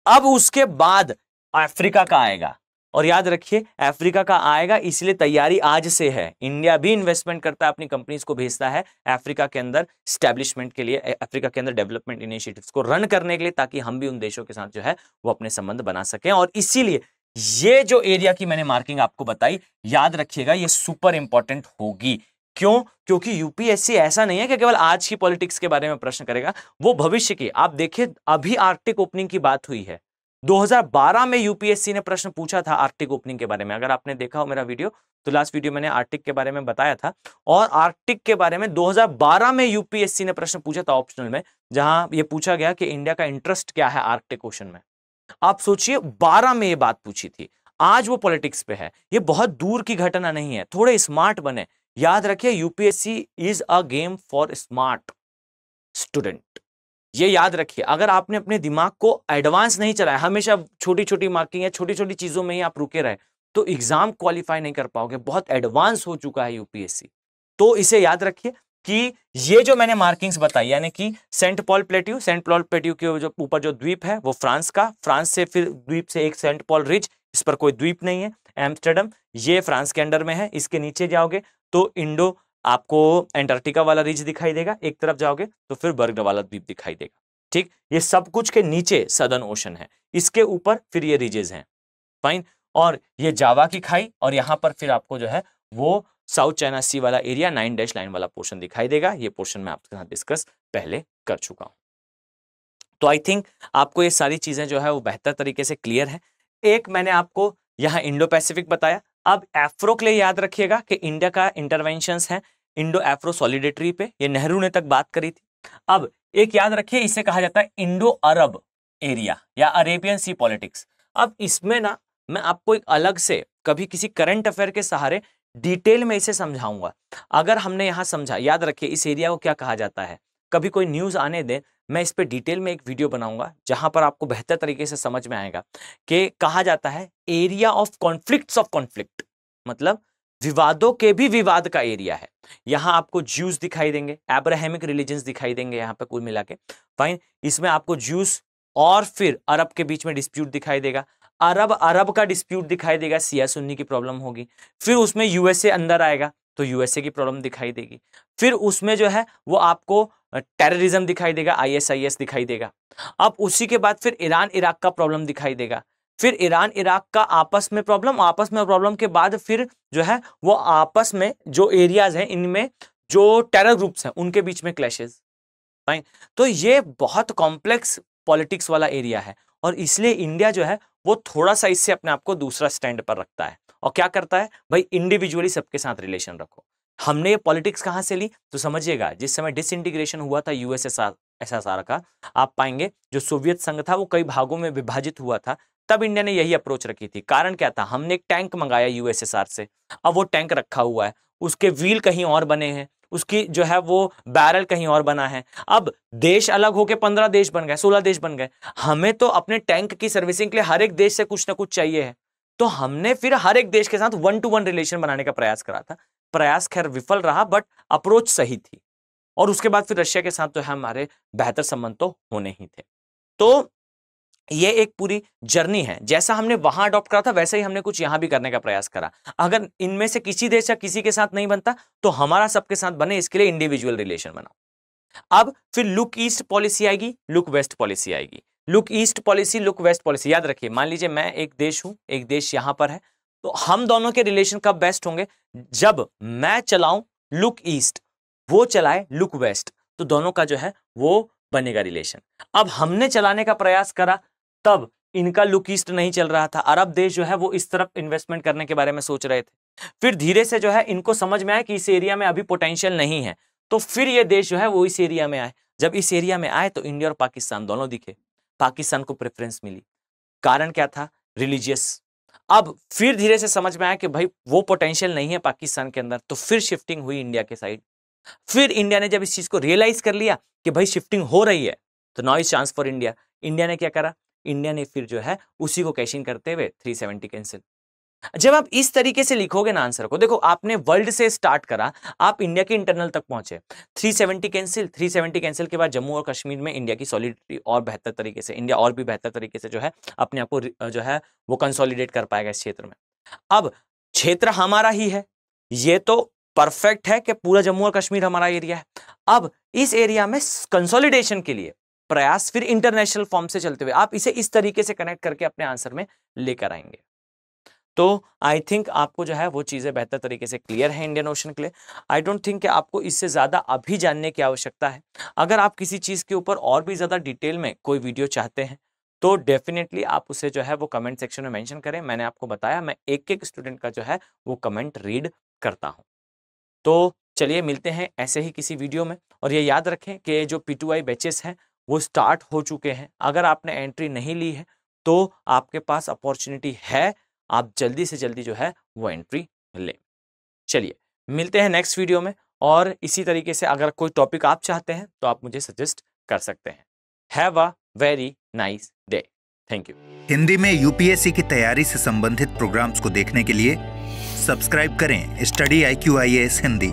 अब उसके बाद अफ्रीका का आएगा। और याद रखिए अफ्रीका का आएगा, इसलिए तैयारी आज से है। इंडिया भी इन्वेस्टमेंट करता है, अपनी कंपनीज को भेजता है अफ्रीका के अंदर स्टैब्लिशमेंट के लिए, अफ्रीका के अंदर डेवलपमेंट इनिशिएटिव्स को रन करने के लिए, ताकि हम भी उन देशों के साथ जो है वो अपने संबंध बना सकें। और इसीलिए ये जो एरिया की मैंने मार्किंग आपको बताई, याद रखिएगा ये सुपर इंपॉर्टेंट होगी। क्यों? क्योंकि यूपीएससी ऐसा नहीं है कि केवल आज की पॉलिटिक्स के बारे में प्रश्न करेगा, वो भविष्य की। आप देखिए अभी आर्कटिक ओपनिंग की बात हुई है, 2012 में यूपीएससी ने प्रश्न पूछा था आर्कटिक ओपनिंग के बारे में। अगर आपने देखा हो मेरा वीडियो, तो लास्ट वीडियो मैंने आर्कटिक के बारे में बताया था, और आर्कटिक के बारे में 2012 में यूपीएससी ने प्रश्न पूछा था ऑप्शनल में, जहां यह पूछा गया कि इंडिया का इंटरेस्ट क्या है आर्कटिक ओशन में। आप सोचिए 12 में ये बात पूछी थी, आज वो पॉलिटिक्स पे है। ये बहुत दूर की घटना नहीं है, थोड़े स्मार्ट बने। याद रखिए UPSC is a game for smart student, ये याद रखिए। अगर आपने अपने दिमाग को एडवांस नहीं चलाया, हमेशा छोटी छोटी मार्किंग या छोटी छोटी चीजों में ही आप रुके रहे, तो एग्जाम क्वालिफाई नहीं कर पाओगे। बहुत एडवांस हो चुका है यूपीएससी। तो इसे याद रखिए कि ये जो मैंने मार्किंग्स बताई, यानी कि Saint Paul plateau, Saint Paul plateau के जो ऊपर जो द्वीप है वो फ्रांस का, फ्रांस से फिर द्वीप से एक सेंट पॉल रिज, इस पर कोई द्वीप नहीं है। एम्स्टर्डम ये फ्रांस के अंडर में है। इसके नीचे जाओगे तो इंडो आपको एंटार्क्टिका वाला रिज दिखाई देगा, एक तरफ जाओगे तो फिर बर्ग वाला द्वीप दिखाई देगा। ठीक, ये सब कुछ के नीचे सदर्न ओशन है, इसके ऊपर फिर ये रीजेस हैं, फाइन। और ये जावा की खाई, और यहां पर फिर आपको जो है वो साउथ चाइना सी वाला एरिया, 9 डैश लाइन वाला पोर्शन दिखाई देगा। ये पोर्शन मैं आपके साथ डिस्कस पहले कर चुका हूं। तो आई थिंक आपको ये सारी चीजें जो है वो बेहतर तरीके से क्लियर है। एक मैंने आपको यहाँ इंडो पैसिफिक बताया। अब एफ्रो के लिए याद रखिएगा कि इंडिया का इंटरवेंशंस है इंडो एफ्रो सॉलिडेटरी पे, ये नेहरू ने तक बात करी थी। अब एक याद रखिए, इसे कहा जाता है इंडो अरब एरिया या अरेबियन सी पॉलिटिक्स। अब इसमें ना मैं आपको एक अलग से कभी किसी करंट अफेयर के सहारे डिटेल में इसे समझाऊंगा। अगर हमने यहां समझा, याद रखिए इस एरिया को क्या कहा जाता है, कभी कोई न्यूज आने दे, मैं इस पे डिटेल में एक वीडियो बनाऊंगा जहां पर आपको बेहतर तरीके से समझ में आएगा कि कहा जाता है area of conflicts of conflict. मतलब विवादों के भी विवाद का एरिया है। यहां आपको ज्यूस दिखाई देंगे, अब्राहमिक रिलीजन्स दिखाई देंगे यहां पे कुल मिला के, फाइन। इसमें आपको ज्यूस और फिर अरब के बीच में डिस्प्यूट दिखाई देगा, अरब का डिस्प्यूट दिखाई देगा, सिया सुन्नी की प्रॉब्लम होगी। फिर उसमें यूएसए अंदर आएगा तो यूएसए की प्रॉब्लम दिखाई देगी। फिर उसमें जो है वो आपको टेररिज्म दिखाई देगा, आईएसआईएस दिखाई देगा। अब उसी के बाद फिर ईरान इराक का प्रॉब्लम दिखाई देगा। फिर ईरान इराक का आपस में प्रॉब्लम के बाद फिर जो है वो आपस में जो एरियाज हैं इनमें जो टेरर ग्रुप्स हैं उनके बीच में क्लैशेस, फाइन। तो ये बहुत कॉम्प्लेक्स पॉलिटिक्स वाला एरिया है और इसलिए इंडिया जो है वो थोड़ा सा इससे अपने आप को दूसरा स्टैंड पर रखता है और क्या करता है भाई, इंडिविजुअली सबके साथ रिलेशन रखो। हमने ये पॉलिटिक्स कहां से ली तो समझिएगा, जिस समय डिसइंटीग्रेशन हुआ था यूएसएसआर का, आप पाएंगे जो सोवियत संघ था वो कई भागों में विभाजित हुआ था, तब इंडिया ने यही अप्रोच रखी थी। कारण क्या था, हमने एक टैंक मंगाया यूएसएसआर से, अब वो टैंक रखा हुआ है, उसके व्हील कहीं और बने हैं, उसकी जो है वो बैरल कहीं और बना है। अब देश अलग होके 15 देश बन गए, 16 देश बन गए, हमें तो अपने टैंक की सर्विसिंग के लिए हर एक देश से कुछ ना कुछ चाहिए है। तो हमने फिर हर एक देश के साथ 1-to-1 रिलेशन बनाने का प्रयास करा था। प्रयास खैर विफल रहा बट अप्रोच सही थी। और उसके बाद फिर रशिया के साथ तो हमारे बेहतर संबंध तो होने ही थे। तो ये एक पूरी जर्नी है, जैसा हमने वहां अडॉप्ट करा था वैसे ही हमने कुछ यहां भी करने का प्रयास करा। अगर इनमें से किसी देश या किसी के साथ नहीं बनता तो हमारा सबके साथ बने, इसके लिए इंडिविजुअल रिलेशन बनाओ। अब फिर लुक ईस्ट पॉलिसी आएगी, लुक वेस्ट पॉलिसी आएगी। Look east policy, look west policy, याद रखिए, मान लीजिए मैं एक देश हूं, एक देश यहां पर है, तो हम दोनों के रिलेशन कब बेस्ट होंगे, जब मैं चलाऊं लुक ईस्ट, वो चलाए लुक वेस्ट, तो दोनों का जो है वो बनेगा रिलेशन। अब हमने चलाने का प्रयास करा तब इनका लुक ईस्ट नहीं चल रहा था, अरब देश जो है वो इस तरफ इन्वेस्टमेंट करने के बारे में सोच रहे थे। फिर धीरे से जो है इनको समझ में आया कि इस एरिया में अभी पोटेंशियल नहीं है, तो फिर ये देश जो है वो इस एरिया में आए। जब इस एरिया में आए तो इंडिया और पाकिस्तान दोनों दिखे, पाकिस्तान को प्रेफरेंस मिली। कारण क्या था, रिलीजियस। अब फिर धीरे से समझ में आया कि भाई वो पोटेंशियल नहीं है पाकिस्तान के अंदर, तो फिर शिफ्टिंग हुई इंडिया के साइड। फिर इंडिया ने जब इस चीज को रियलाइज कर लिया कि भाई शिफ्टिंग हो रही है, तो now is chance for India. India ने क्या करा, इंडिया ने फिर जो है उसी को कैश इन करते हुए 370 कैंसिल। जब आप इस तरीके से लिखोगे ना आंसर को, देखो आपने वर्ल्ड से स्टार्ट करा, आप इंडिया के इंटरनल तक पहुंचे, 370 कैंसिल, 370 कैंसिल के बाद जम्मू और कश्मीर में इंडिया की सॉलिडिटी और बेहतर तरीके से, इंडिया और भी बेहतर तरीके से जो है अपने आप को जो है वो कंसोलिडेट कर पाएगा इस क्षेत्र में। अब क्षेत्र हमारा ही है, ये तो परफेक्ट है कि पूरा जम्मू और कश्मीर हमारा एरिया है। अब इस एरिया में कंसोलिडेशन के लिए प्रयास फिर इंटरनेशनल फॉर्म से चलते हुए आप इसे इस तरीके से कनेक्ट करके अपने आंसर में लेकर आएंगे। तो आई थिंक आपको जो है वो चीजें बेहतर तरीके से क्लियर है इंडियन ओशन के लिए। आई डोंट थिंक कि आपको इससे ज्यादा अभी जानने की आवश्यकता है। अगर आप किसी चीज के ऊपर और भी ज्यादा डिटेल में कोई वीडियो चाहते हैं तो डेफिनेटली आप उसे जो है वो कमेंट सेक्शन में मेंशन करें। मैंने आपको बताया मैं एक एक स्टूडेंट का जो है वो कमेंट रीड करता हूं। तो चलिए मिलते हैं ऐसे ही किसी वीडियो में, और ये याद रखें कि जो P2I बैचेस हैं वो स्टार्ट हो चुके हैं। अगर आपने एंट्री नहीं ली है तो आपके पास अपॉर्चुनिटी है, आप जल्दी से जल्दी जो है वो एंट्री लें। चलिए मिलते हैं नेक्स्ट वीडियो में, और इसी तरीके से अगर कोई टॉपिक आप चाहते हैं तो आप मुझे सजेस्ट कर सकते हैं। Have a very nice day. Thank you. Hindi में यूपीएससी की तैयारी से संबंधित प्रोग्राम्स को देखने के लिए सब्सक्राइब करें स्टडी IQ IAS हिंदी।